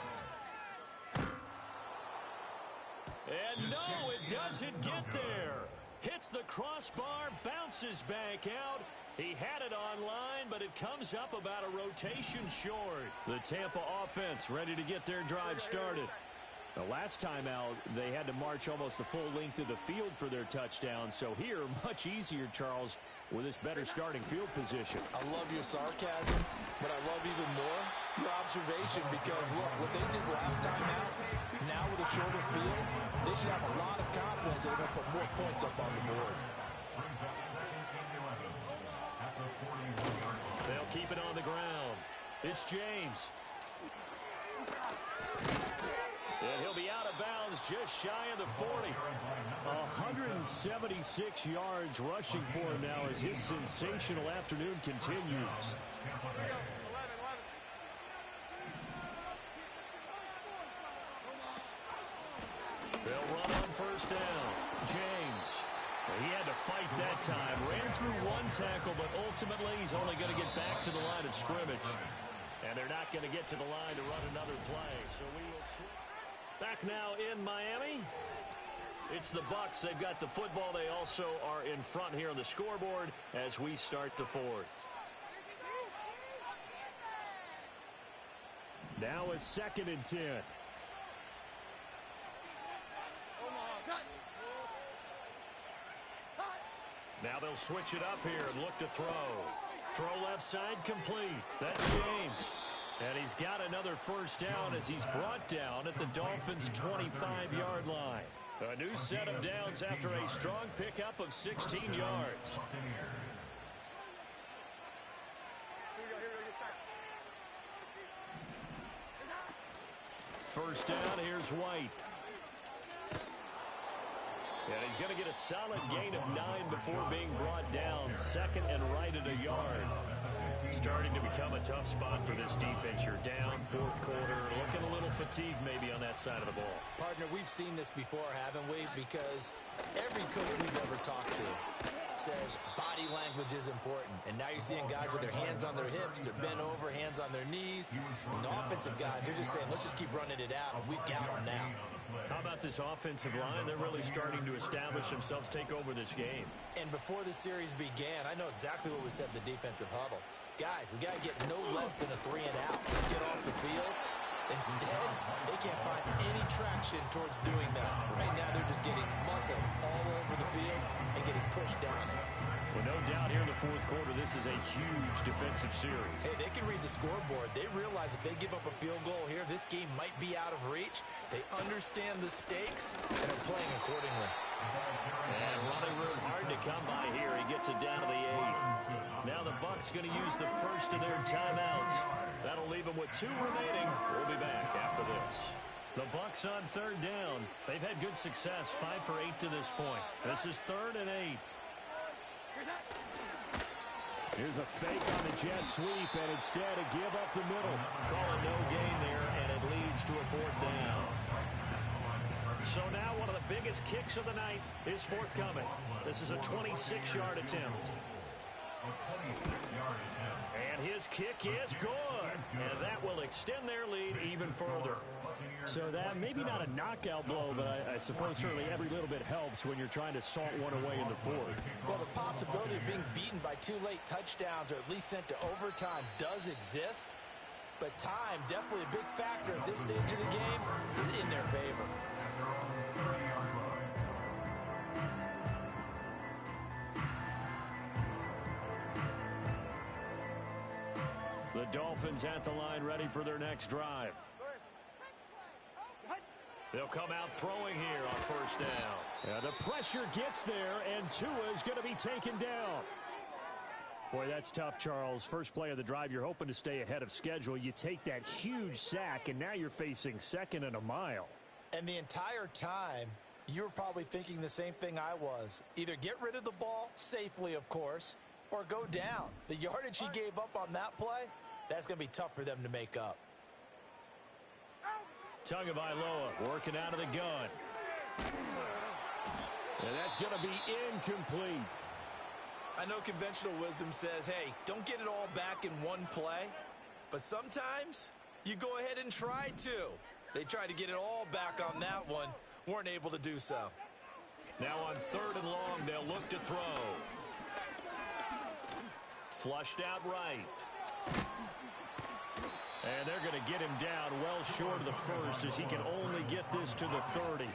[SPEAKER 1] And no, it doesn't get there. Hits the crossbar, bounces back out. He had it online, but it comes up about a rotation short. The Tampa offense ready to get their drive started. The last time out, they had to march almost the full length of the field for their touchdown. So here, much easier, Charles, with this better starting field position.
[SPEAKER 3] I love your sarcasm, but I love even more your observation because, look, what they did last time out, now with a shorter field, they should have a lot of confidence that they're going to put more points up on the board.
[SPEAKER 1] They'll keep it on the ground. It's James. And he'll be out of bounds just shy of the 40. 176 yards rushing for him now as his sensational afternoon continues. They'll run on first down. James. He had to fight that time. Ran through one tackle, but ultimately he's only going to get back to the line of scrimmage. And they're not going to get to the line to run another play. So we will see. Back now in Miami. It's the Bucs. They've got the football. They also are in front here on the scoreboard as we start the fourth. Now a 2nd and 10. Now they'll switch it up here and look to throw. Throw left side complete. That's James. And he's got another first down as he's brought down at the Dolphins' 25-yard line. A new set of downs after a strong pickup of 16 yards. First down, here's White. And he's going to get a solid gain of 9 before being brought down. 2nd and right at a yard. Starting to become a tough spot for this defense. You're down 4th quarter. Looking a little fatigued maybe on that side of the ball.
[SPEAKER 3] Partner, we've seen this before, haven't we? Because every coach we've ever talked to says body language is important. And now you're seeing guys with their hands on their hips. They're bent over, hands on their knees. And the offensive guys, they're just saying, let's just keep running it out. And we've got them now.
[SPEAKER 1] How about this offensive line? They're really starting to establish themselves, take over this game.
[SPEAKER 3] And before the series began, I know exactly what we said in the defensive huddle. Guys, we got to get no less than a 3 and out. Let's get off the field. Instead, they can't find any traction towards doing that. Right now, they're just getting muscle all over the field and getting pushed down.
[SPEAKER 1] Well, no doubt here in the 4th quarter, this is a huge defensive series.
[SPEAKER 3] Hey, they can read the scoreboard. They realize if they give up a field goal here, this game might be out of reach. They understand the stakes and are playing accordingly.
[SPEAKER 1] And running room hard to come by here. He gets it down to the 8. Now the Bucs going to use the first of their timeouts. That'll leave them with 2 remaining. We'll be back after this. The Bucs on 3rd down. They've had good success, 5 for 8 to this point. This is 3rd and 8. Here's a fake on the jet sweep, and instead a give up the middle. Call it no gain there, and it leads to a 4th down. So now one of the biggest kicks of the night is forthcoming. This is a 26-yard attempt. And his kick is good. And that will extend their lead even further. So that maybe not a knockout blow, but I suppose certainly every little bit helps when you're trying to salt one away in the 4th.
[SPEAKER 3] Well, the possibility of being beaten by 2 late touchdowns or at least sent to overtime does exist. But time, definitely a big factor at this stage of the game, is in their favor.
[SPEAKER 1] The Dolphins at the line ready for their next drive. They'll come out throwing here on first down. The pressure gets there, and Tua is going to be taken down. Boy, that's tough, Charles. First play of the drive, you're hoping to stay ahead of schedule. You take that huge sack, and now you're facing 2nd and a mile.
[SPEAKER 3] And the entire time, you were probably thinking the same thing I was. Either get rid of the ball, safely, of course, or go down. The yardage he gave up on that play, that's going to be tough for them to make up.
[SPEAKER 1] Tagovailoa working out of the gun. And that's going to be incomplete.
[SPEAKER 3] I know conventional wisdom says, hey, don't get it all back in one play. But sometimes you go ahead and try to. They tried to get it all back on that one. Weren't able to do so.
[SPEAKER 1] Now on 3rd and long, they'll look to throw. Flushed out right. And they're going to get him down well short of the first as he can only get this to the 30.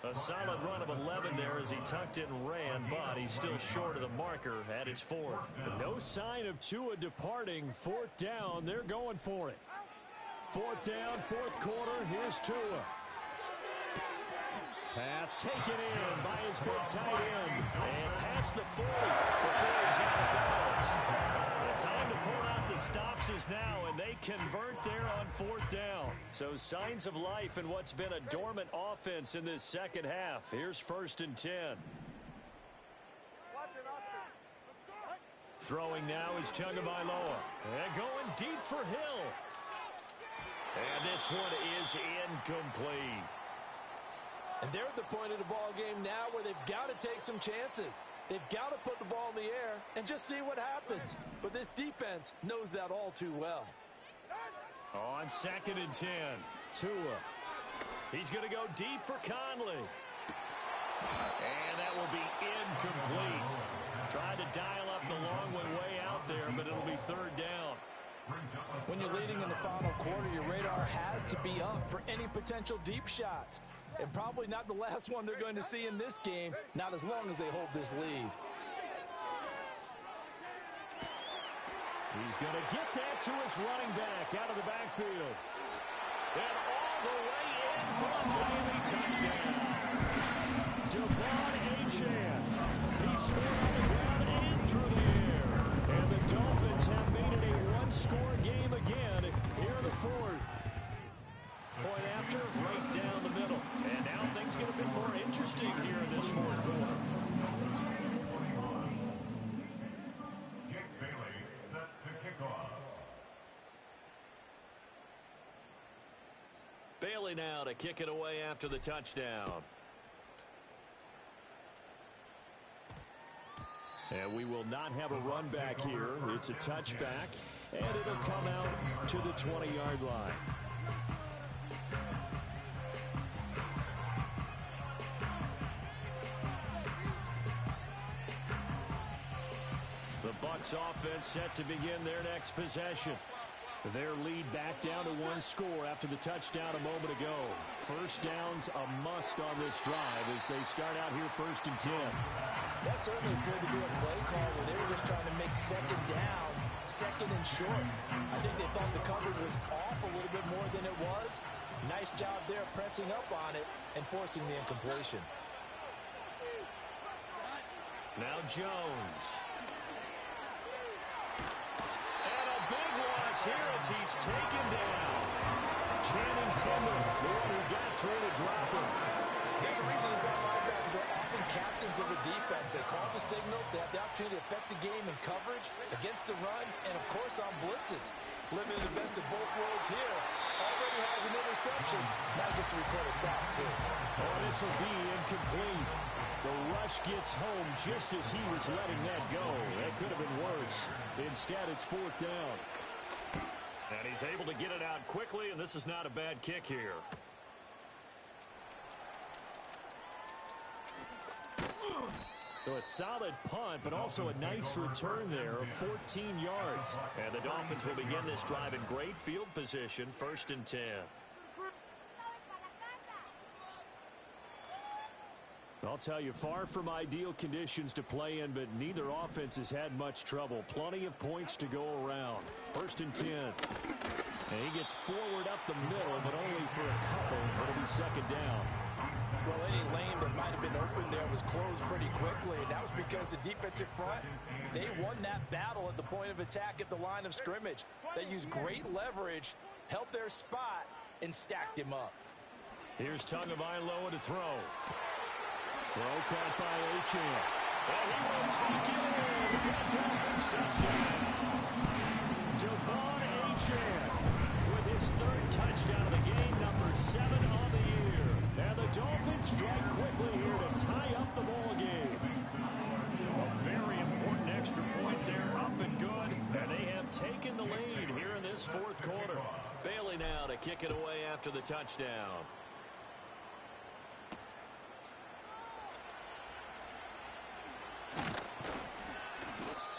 [SPEAKER 1] A solid run of 11 there as he tucked it and ran, but he's still short of the marker at its fourth. No sign of Tua departing. Fourth down, they're going for it. Fourth down, fourth quarter, here's Tua. Pass taken in by his big tight end. And past the 40 before he's out of bounds. The time to pull out the stops is now, and they convert there on fourth down. So signs of life in what's been a dormant offense in this second half. Here's 1st and 10. Throwing now is Tagovailoa. And going deep for Hill. And this one is incomplete.
[SPEAKER 3] And they're at the point of the ball game now where they've got to take some chances. They've got to put the ball in the air and just see what happens. But this defense knows that all too well.
[SPEAKER 1] On 2nd and 10, Tua. He's going to go deep for Conley. And that will be incomplete. Tried to dial up the long way out there, but it'll be 3rd down.
[SPEAKER 3] When you're leading in the final quarter, your radar has to be up for any potential deep shots. And probably not the last one they're going to see in this game, not as long as they hold this lead.
[SPEAKER 1] He's going to get that to his running back out of the backfield. And all the way in for a Miami touchdown. Devon Achane. He scored on the ground and through the air. And the Dolphins have made it a one-score game again here in the fourth. Point after, right down the middle. And now things get a bit more interesting here in this fourth quarter.
[SPEAKER 5] Jake Bailey set to kick off.
[SPEAKER 1] Bailey now to kick it away after the touchdown. And we will not have a run back here. It's a touchback, and it'll come out to the 20-yard line. The Bucs offense set to begin their next possession. Their lead back down to one score after the touchdown a moment ago. First down's a must on this drive as they start out here 1st and 10.
[SPEAKER 3] That certainly appeared to be a play call where they were just trying to make 2nd down, 2nd and short. I think they thought the coverage was off a little bit more than it was. Nice job there pressing up on it and forcing the incompletion.
[SPEAKER 1] Now Jones. And a big loss here as he's taken down. Channing Tindall, the one who got through to drop him.
[SPEAKER 3] There's a reason inside linebackers are often captains of a defense. They call the signals. They have the opportunity to affect the game in coverage, against the run, and, of course, on blitzes. Living in the best of both worlds here. Already has an interception. Now just to record a sack, too.
[SPEAKER 1] Oh, this will be incomplete. The rush gets home just as he was letting that go. That could have been worse. Instead, it's 4th down. And he's able to get it out quickly, and this is not a bad kick here. So a solid punt, but also a nice return there of 14 yards. And the Dolphins will begin this drive in great field position, 1st and 10. I'll tell you, far from ideal conditions to play in, but neither offense has had much trouble. Plenty of points to go around. 1st and 10. And he gets forward up the middle, but only for a couple. It'll be 2nd down.
[SPEAKER 3] Well, any lane that might have been open there was closed pretty quickly. And that was because the defensive front, they won that battle at the point of attack at the line of scrimmage. They used great leverage, held their spot, and stacked him up.
[SPEAKER 1] Here's Tagovailoa to throw. Throw caught by Achane. And he will take it in for a Dolphins touchdown. Devon Achane with his 3rd touchdown of the game, number 7 on the year. And the Dolphins strike quickly here to tie up the ball game. A very important extra point there, up and good. And they have taken the lead here in this 4th quarter. Bailey now to kick it away after the touchdown.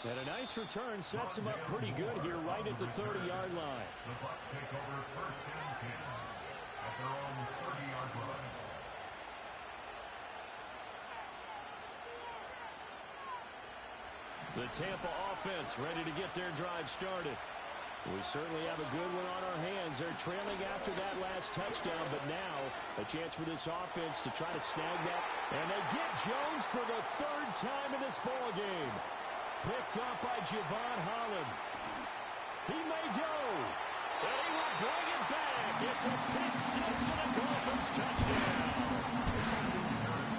[SPEAKER 1] And a nice return sets him up pretty good here right at the 30-yard line.
[SPEAKER 5] The Bucs take over first and 10 at their own 30-yard line.
[SPEAKER 1] The Tampa offense ready to get their drive started. We certainly have a good one on our hands. They're trailing after that last touchdown, but now a chance for this offense to try to snag that. And they get Jones for the third time in this ball game. Picked up by Javon Holland. He may go. And he will bring it back. It's a pick six and a Dolphins touchdown.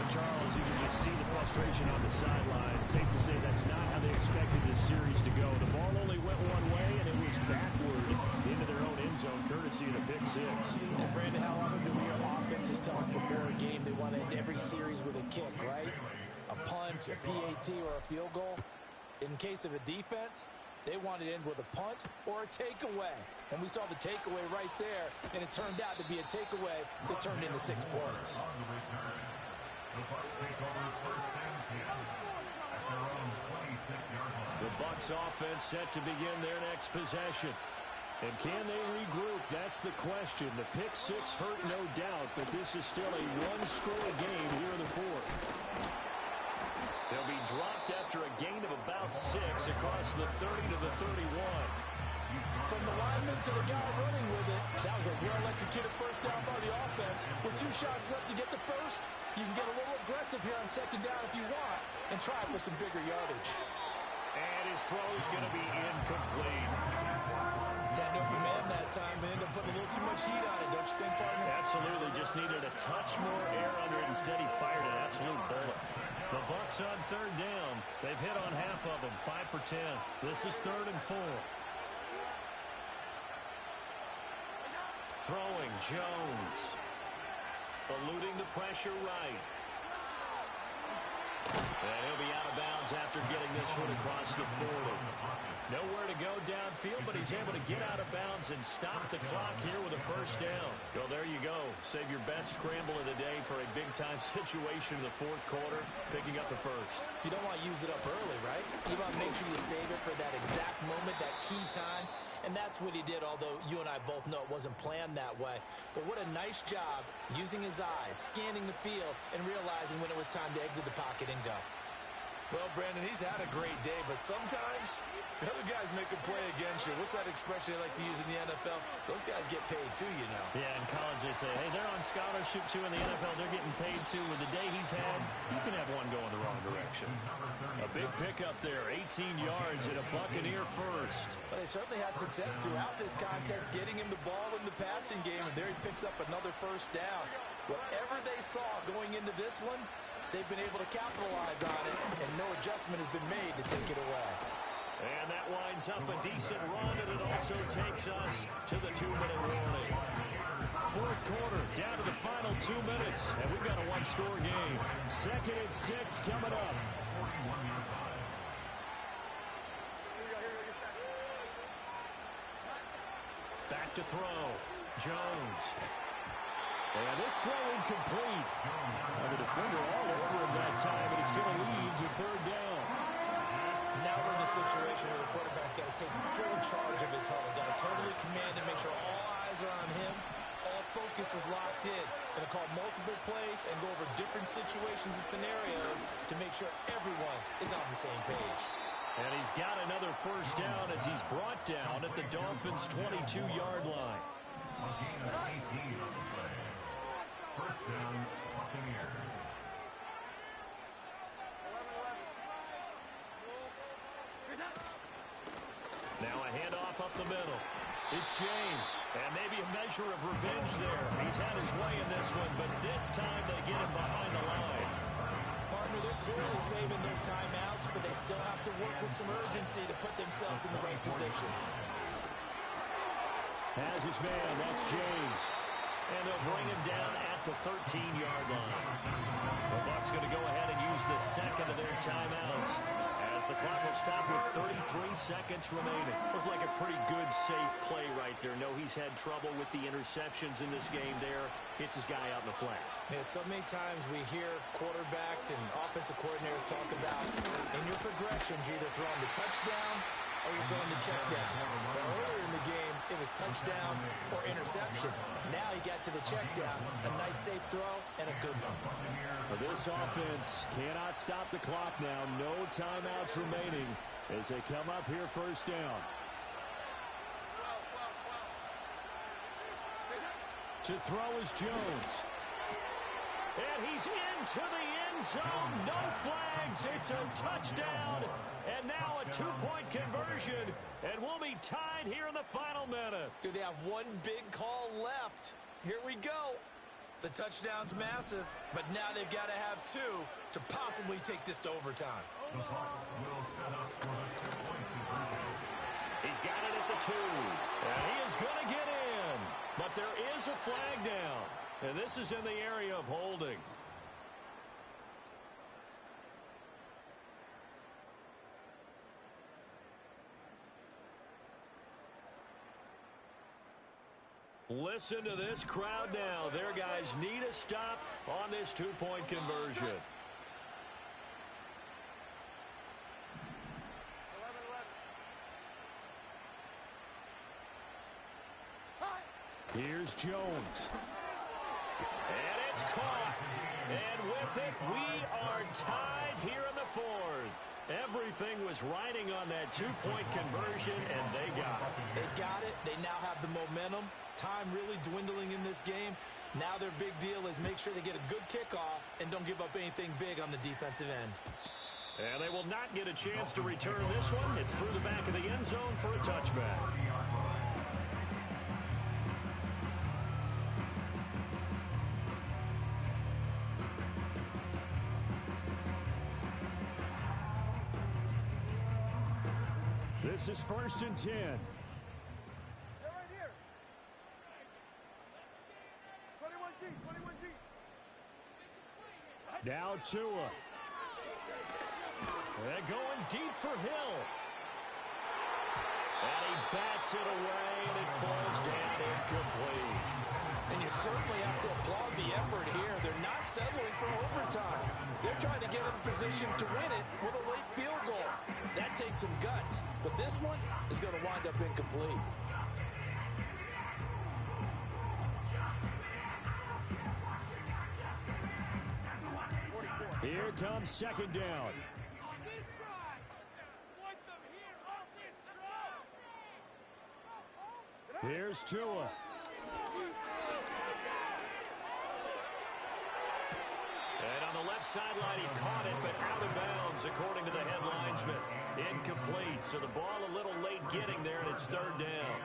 [SPEAKER 1] Charles, you can just see the frustration on the sideline. Safe to say that's not how they expected this series to go. The ball only went one way, and it was backward into their own end zone, courtesy of the pick six.
[SPEAKER 3] And Brandon, how often do we hear offenses tell us before a game they want to end every series with a kick, right? A punt, a PAT, or a field goal. In case of a defense, they want it to end with a punt or a takeaway. And we saw the takeaway right there, and it turned out to be a takeaway that turned into 6 points.
[SPEAKER 5] The Bucs take over first and 10 at their own 26-yard line.
[SPEAKER 1] The Bucs offense set to begin their next possession. And can they regroup? That's the question. The pick six hurt, no doubt, but this is still a one-score game here in the fourth. They'll be dropped after a gain of about 6 across the 30 to the 31.
[SPEAKER 3] From the lineman to the guy running with it, that was a well-executed first down by the offense. With 2 shots left to get the first, you can get a little aggressive here on second down if you want and try for some bigger yardage.
[SPEAKER 1] And his throw's going to be incomplete.
[SPEAKER 3] Got an open man that time, but ended up putting a little too much heat on it, don't you think, partner?
[SPEAKER 1] Absolutely. Just needed a touch more air under it. Instead, he fired an absolute bullet. The Bucs on third down. They've hit on half of them, 5 for 10. This is 3rd and 4. Throwing, Jones. Eluding the pressure right. And he'll be out of bounds after getting this one across the 40. Nowhere to go downfield, but he's able to get out of bounds and stop the clock here with a first down. Well, there you go. Save your best scramble of the day for a big-time situation in the fourth quarter, picking up the first.
[SPEAKER 3] You don't want to use it up early, right? You want to make sure you save it for that exact moment, that key time. And that's what he did, although you and I both know it wasn't planned that way. But what a nice job using his eyes, scanning the field, and realizing when it was time to exit the pocket and go.
[SPEAKER 2] Well, Brandon, he's had a great day, but sometimes the other guys make a play against you. What's that expression they like to use in the NFL? Those guys get paid too, you know.
[SPEAKER 1] Yeah, in college they say, hey, they're on scholarship too. In the NFL, they're getting paid too. With the day he's had, you can have one going the wrong direction. A big pickup there, 18 yards and a Buccaneer first.
[SPEAKER 3] But they certainly had success throughout this contest, getting him the ball in the passing game, and there he picks up another first down. Whatever they saw going into this one, they've been able to capitalize on it, and no adjustment has been made to take it away.
[SPEAKER 1] And that winds up a decent run, and it also takes us to the 2-minute warning. Fourth quarter, down to the final 2 minutes, and we've got a one-score game. 2nd and 6 coming up. Back to throw. Jones. And this throw incomplete. The defender all over him that time, and it's going to lead to 3rd down.
[SPEAKER 3] Now we're in the situation where the quarterback's got to take full charge of his huddle. Got to totally command and make sure all eyes are on him. All focus is locked in. Going to call multiple plays and go over different situations and scenarios to make sure everyone is on the same page.
[SPEAKER 1] And he's got another first down as he's brought down at the Dolphins' 22-yard line.
[SPEAKER 5] A gain of 18 on the play. First down, Buccaneers.
[SPEAKER 1] Now a handoff up the middle. It's James, and maybe a measure of revenge there. He's had his way in this one, but this time they get him behind the line.
[SPEAKER 3] Partner, they're clearly saving those timeouts, but they still have to work with some urgency to put themselves in the right position.
[SPEAKER 1] Has his man, that's James. And they'll bring him down at the 13-yard line. The Bucs going to go ahead and use the second of their timeouts as As the clock will stop with 33 seconds remaining. Looked like a pretty good, safe play right there. No, he's had trouble with the interceptions in this game there. Hits his guy out in the flat.
[SPEAKER 2] Yeah, so many times we hear quarterbacks and offensive coordinators talk about in your progressions, you're either throwing the touchdown or you're throwing the check down. But earlier in the game, it was touchdown or interception. Now he got to the check down. A nice safe throw and a good one.
[SPEAKER 1] Well, this offense cannot stop the clock now. No timeouts remaining as they come up here first down. To throw is Jones. And he's into the end zone. No flags. It's a touchdown. And now a two-point conversion. And we'll be tied here in the final minute.
[SPEAKER 2] Do they have one big call left? Here we go. The touchdown's massive, but now they've got to have two to possibly take this to overtime.
[SPEAKER 5] The Bucs will set up for the two-point conversion.
[SPEAKER 1] He's got it at the 2. And he is going to get in. But there is a flag down. And this is in the area of holding. Listen to this crowd now. Their guys need a stop on this two-point conversion. Here's Jones. And it's caught. And with it, we are tied here in the fourth. Everything was riding on that two-point conversion, and they got it.
[SPEAKER 2] They got it. They now have the momentum. Time really dwindling in this game. Now their big deal is make sure they get a good kickoff and don't give up anything big on the defensive end.
[SPEAKER 1] And they will not get a chance to return this one. It's through the back of the end zone for a touchback. This is 1st and 10.
[SPEAKER 4] They're right here. 21G, 21G.
[SPEAKER 1] Now Tua. They're going deep for Hill. And he bats it away, and it falls down incomplete.
[SPEAKER 3] And you certainly have to applaud the effort here. They're not settling for overtime. They're trying to get in position to win it with a late field goal. That takes some guts. But this one is going to wind up incomplete.
[SPEAKER 1] Here comes second down. Here's Tua. And on the left sideline, he caught it, but out of bounds, according to the head linesman. Incomplete, so the ball a little late getting there, and it's third down.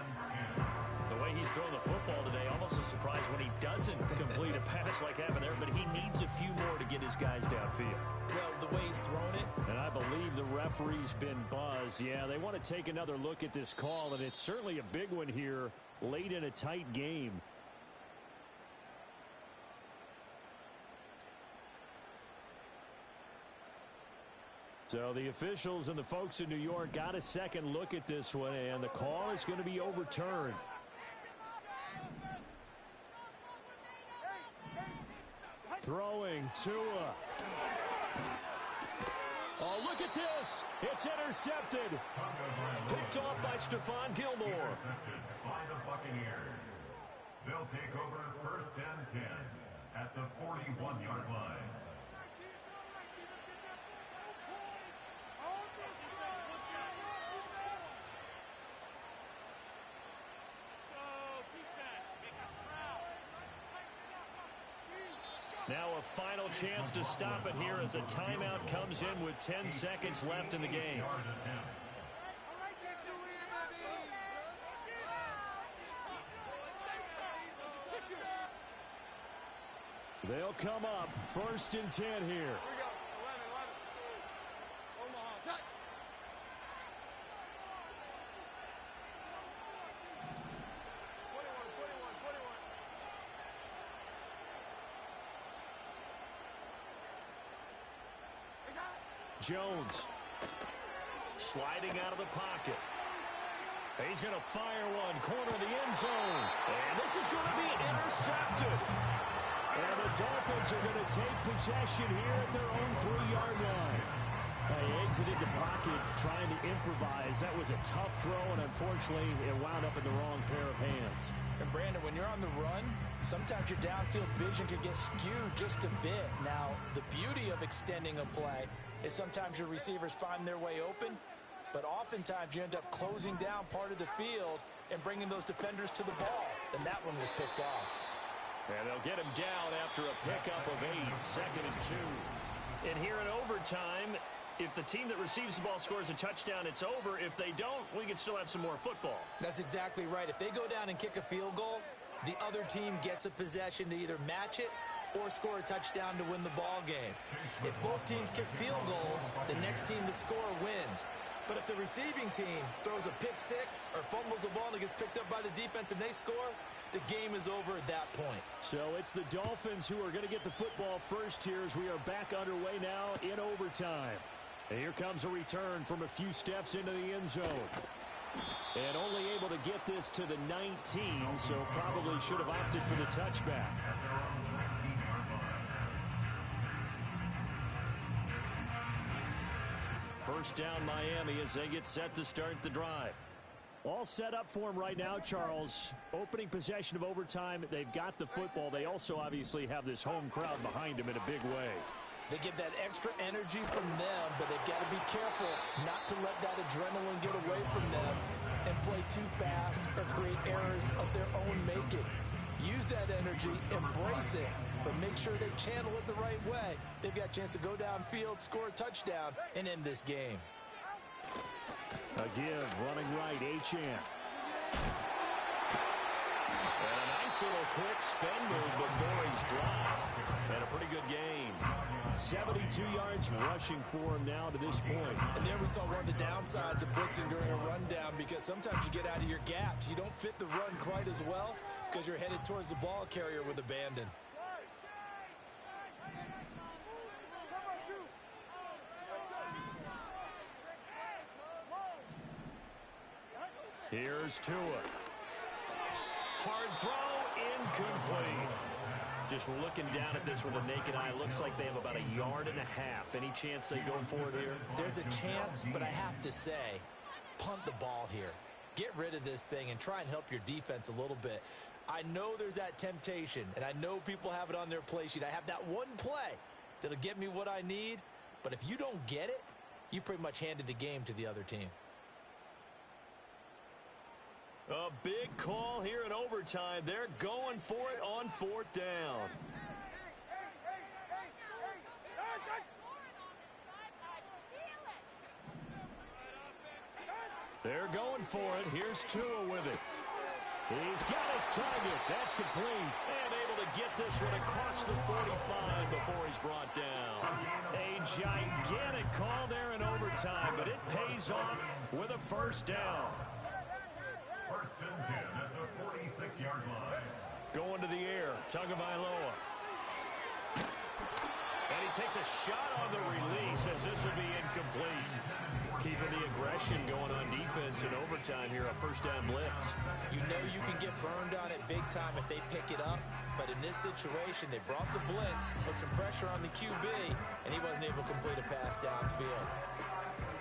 [SPEAKER 1] The way he's throwing the football today, almost a surprise when he doesn't complete a pass like that there, but he needs a few more to get his guys downfield.
[SPEAKER 2] Well, the way he's thrown it.
[SPEAKER 1] And I believe the referee's been buzzed. Yeah, they want to take another look at this call, and it's certainly a big one here late in a tight game. So the officials and the folks in New York got a second look at this one, and the call is going to be overturned. Throwing Tua. Oh, look at this. It's intercepted. Picked off by Stephon Gilmore.
[SPEAKER 5] Intercepted by the Buccaneers. They'll take over 1st and 10 at the 41-yard line.
[SPEAKER 1] Now a final chance to stop it here as a timeout comes in with 10 seconds left in the game. They'll come up 1st and 10 here. Jones. Sliding out of the pocket. He's going to fire one, corner of the end zone. And this is going to be intercepted. And the Dolphins are going to take possession here at their own 3-yard line. He exited the pocket trying to improvise. That was a tough throw, and unfortunately, it wound up in the wrong pair of hands.
[SPEAKER 3] And Brandon, when you're on the run, sometimes your downfield vision could get skewed just a bit. Now, the beauty of extending a play is sometimes your receivers find their way open, but oftentimes you end up closing down part of the field and bringing those defenders to the ball. And that one was picked off.
[SPEAKER 1] And they'll get him down after a pickup of 8, 2nd and 2. And here in overtime, if the team that receives the ball scores a touchdown, it's over. If they don't, we can still have some more football.
[SPEAKER 3] That's exactly right. If they go down and kick a field goal, the other team gets a possession to either match it or score a touchdown to win the ball game. If both teams kick field goals, the next team to score wins. But if the receiving team throws a pick six or fumbles the ball and it gets picked up by the defense and they score, the game is over at that point.
[SPEAKER 1] So it's the Dolphins who are going to get the football first here as we are back underway now in overtime. And here comes a return from a few steps into the end zone. And only able to get this to the 19, so probably should have opted for the touchback. First down Miami as they get set to start the drive. All set up for them right now, Charles. Opening possession of overtime. They've got the football. They also obviously have this home crowd behind them in a big way.
[SPEAKER 3] They get that extra energy from them, but they've got to be careful not to let that adrenaline get away from them and play too fast or create errors of their own making. Use that energy, embrace it, but make sure they channel it the right way. They've got a chance to go downfield, score a touchdown, and end this game.
[SPEAKER 1] A give, running right, Achane. And a nice little quick spin move before he's dropped. And a pretty good game. 72 yards rushing for him now to this point.
[SPEAKER 2] And there we saw one of the downsides of blitzing during a rundown, because sometimes you get out of your gaps. You don't fit the run quite as well because you're headed towards the ball carrier with abandon.
[SPEAKER 1] Here's Tua. Hard throw, incomplete. Just looking down at this with a naked eye, looks like they have about 1.5 yards. Any chance they go for it here?
[SPEAKER 3] There's a chance, but I have to say, punt the ball here. Get rid of this thing and try and help your defense a little bit. I know there's that temptation, and I know people have it on their play sheet. I have that one play that'll get me what I need, but if you don't get it, you pretty much handed the game to the other team.
[SPEAKER 1] A big call here in overtime. They're going for it on 4th down. They're going for it. Here's Tua with it. He's got his target. That's complete. And able to get this one across the 45 before he's brought down. A gigantic call there in overtime, but it pays off with a first down.
[SPEAKER 5] 1st and 10 at the 46-yard line.
[SPEAKER 1] Going to the air, Tagovailoa. And he takes a shot on the release as this will be incomplete. Keeping the aggression going on defense in overtime here, a first down blitz.
[SPEAKER 3] You know you can get burned on it big time if they pick it up, but in this situation, they brought the blitz, put some pressure on the QB, and he wasn't able to complete a pass downfield.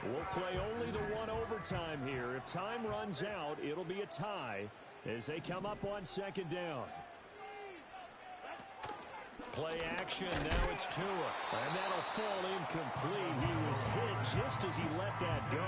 [SPEAKER 1] We'll play only the one overtime here. If time runs out, it'll be a tie as they come up on 2nd down. Play action, now it's Tua. And that'll fall incomplete. He was hit just as he let that go.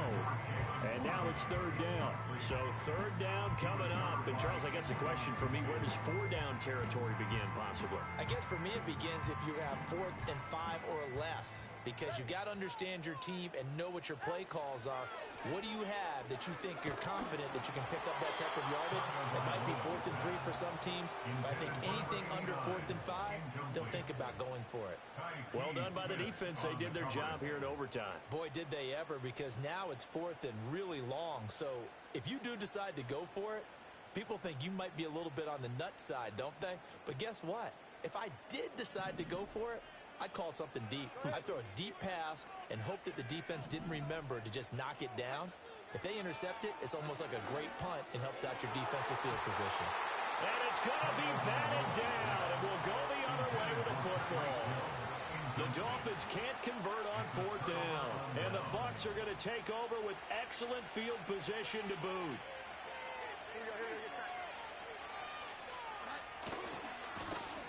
[SPEAKER 1] And now it's 3rd down. So 3rd down coming up. And Charles, I guess the question for me, where does 4 down territory begin possibly?
[SPEAKER 3] I guess for me it begins if you have 4th and 5 or less, because you've got to understand your team and know what your play calls are. What do you have that you think you're confident that you can pick up that type of yardage? It might be 4th and 3 for some teams, but I think anything under 4th and 5, they'll think about going for it.
[SPEAKER 1] Well done by the defense. They did their job here in overtime.
[SPEAKER 3] Boy, did they ever, because now it's 4th and really long. So if you do decide to go for it, people think you might be a little bit on the nut side, don't they? But guess what? If I did decide to go for it,
[SPEAKER 2] I'd call something deep. I'd throw a deep pass and hope that the defense didn't remember to just knock it down. If they intercept it, it's almost like a great punt and helps out your defense with field position.
[SPEAKER 1] And it's going to be batted down, and we'll go the other way with the football. The Dolphins can't convert on 4th down, and the Bucs are going to take over with excellent field position to boot.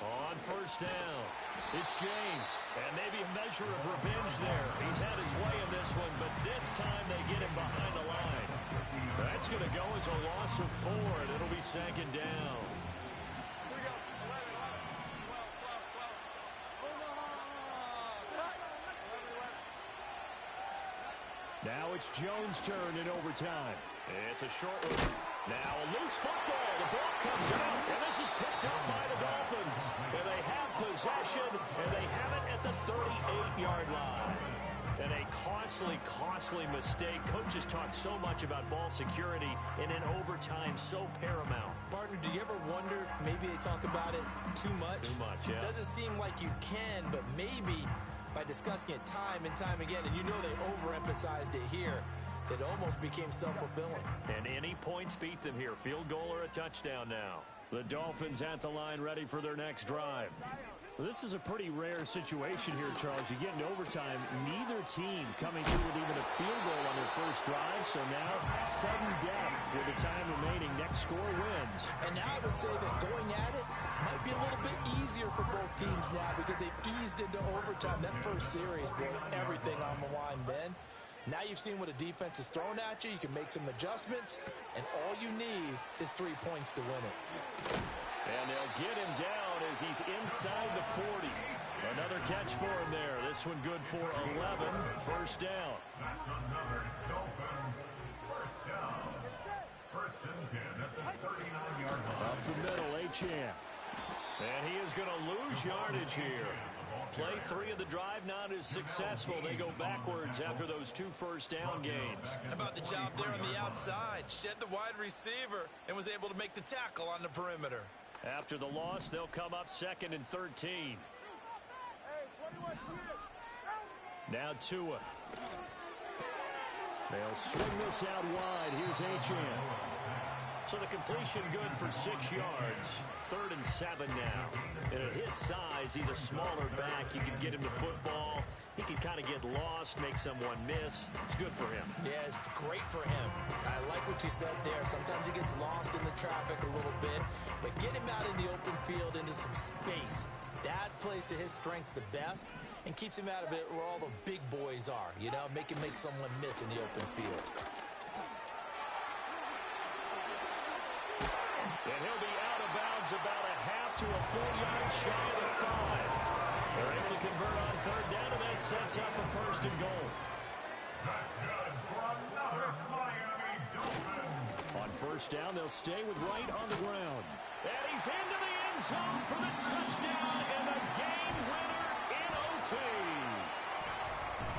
[SPEAKER 1] On 1st down, it's James, and maybe a measure of revenge there. He's had his way in this one, but this time they get him behind the line. That's going to go as a loss of 4, and it'll be 2nd down. Now it's Jones' turn in overtime. It's a short one. Now a loose football. The ball comes out, and this is picked up by the Dolphins. And they have possession, and they have it at the 38-yard line. And a costly mistake. Coaches talk so much about ball security, and in overtime, so paramount.
[SPEAKER 2] Partner, do you ever wonder, maybe they talk about it too much?
[SPEAKER 1] Too much, yeah.
[SPEAKER 2] It doesn't seem like you can, but maybe by discussing it time and time again, and you know they overemphasized it here, it almost became self-fulfilling.
[SPEAKER 1] And any points beat them here. Field goal or a touchdown now. The Dolphins at the line ready for their next drive. Well, this is a pretty rare situation here, Charles. You get into overtime, neither team coming through with even a field goal on their first drive, so now sudden death with the time remaining. Next score wins.
[SPEAKER 3] And now I would say that going at it might be a little bit easier for both teams now because they've eased into overtime. That first series, boy, everything on the line then. Now you've seen what a defense is thrown at you. You can make some adjustments, and all you need is 3 points to win it.
[SPEAKER 1] And they'll get him down as he's inside the 40. Another catch for him there. This one good for 11. 1st down.
[SPEAKER 5] That's another Dolphins first down. 1st and 10 at the 39-yard line.
[SPEAKER 1] Up the middle, Achane. And he is going to lose yardage here. Play 3 of the drive not as successful. They go backwards after those 2 first down gains.
[SPEAKER 2] How about the job there on the outside? Shed the wide receiver and was able to make the tackle on the perimeter.
[SPEAKER 1] After the loss, they'll come up 2nd and 13. Now Tua. They'll swing this out wide. Here's Achane. So the completion good for 6 yards. 3rd and 7 now. And at his size, he's a smaller back. You can get him the football. He can kind of get lost, make someone miss. It's good for him.
[SPEAKER 2] Yeah, it's great for him. I like what you said there. Sometimes he gets lost in the traffic a little bit, but get him out in the open field into some space. That plays to his strengths the best and keeps him out of it where all the big boys are. You know, make him make someone miss in the open field.
[SPEAKER 1] And he'll be out of bounds about a half to a full yard shy of the 5. They're able to convert on 3rd down, and that sets up a 1st and goal.
[SPEAKER 5] That's good for another Miami Dolphins.
[SPEAKER 1] On 1st down, they'll stay with Wright on the ground. And he's into the end zone for the touchdown and the game winner in OT.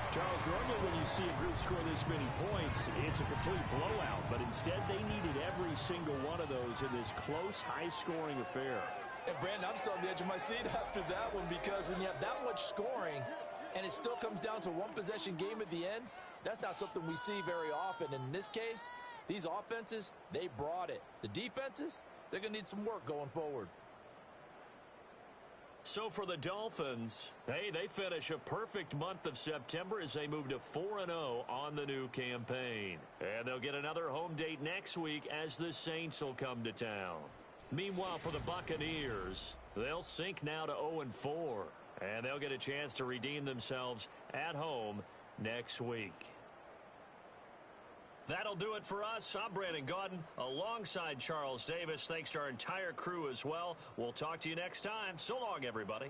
[SPEAKER 1] Charles, normally when you see a group score this many points, it's a complete blowout. But instead, they needed every single one of those in this close, high-scoring affair.
[SPEAKER 3] And Brandon, I'm still on the edge of my seat after that one because when you have that much scoring and it still comes down to one possession game at the end, that's not something we see very often. In this case, these offenses, they brought it. The defenses, they're going to need some work going forward.
[SPEAKER 1] So for the Dolphins, hey, they finish a perfect month of September as they move to 4-0 on the new campaign. And they'll get another home date next week as the Saints will come to town. Meanwhile, for the Buccaneers, they'll sink now to 0-4. And they'll get a chance to redeem themselves at home next week. That'll do it for us. I'm Brandon Gaudin alongside Charles Davis. Thanks to our entire crew as well. We'll talk to you next time. So long, everybody.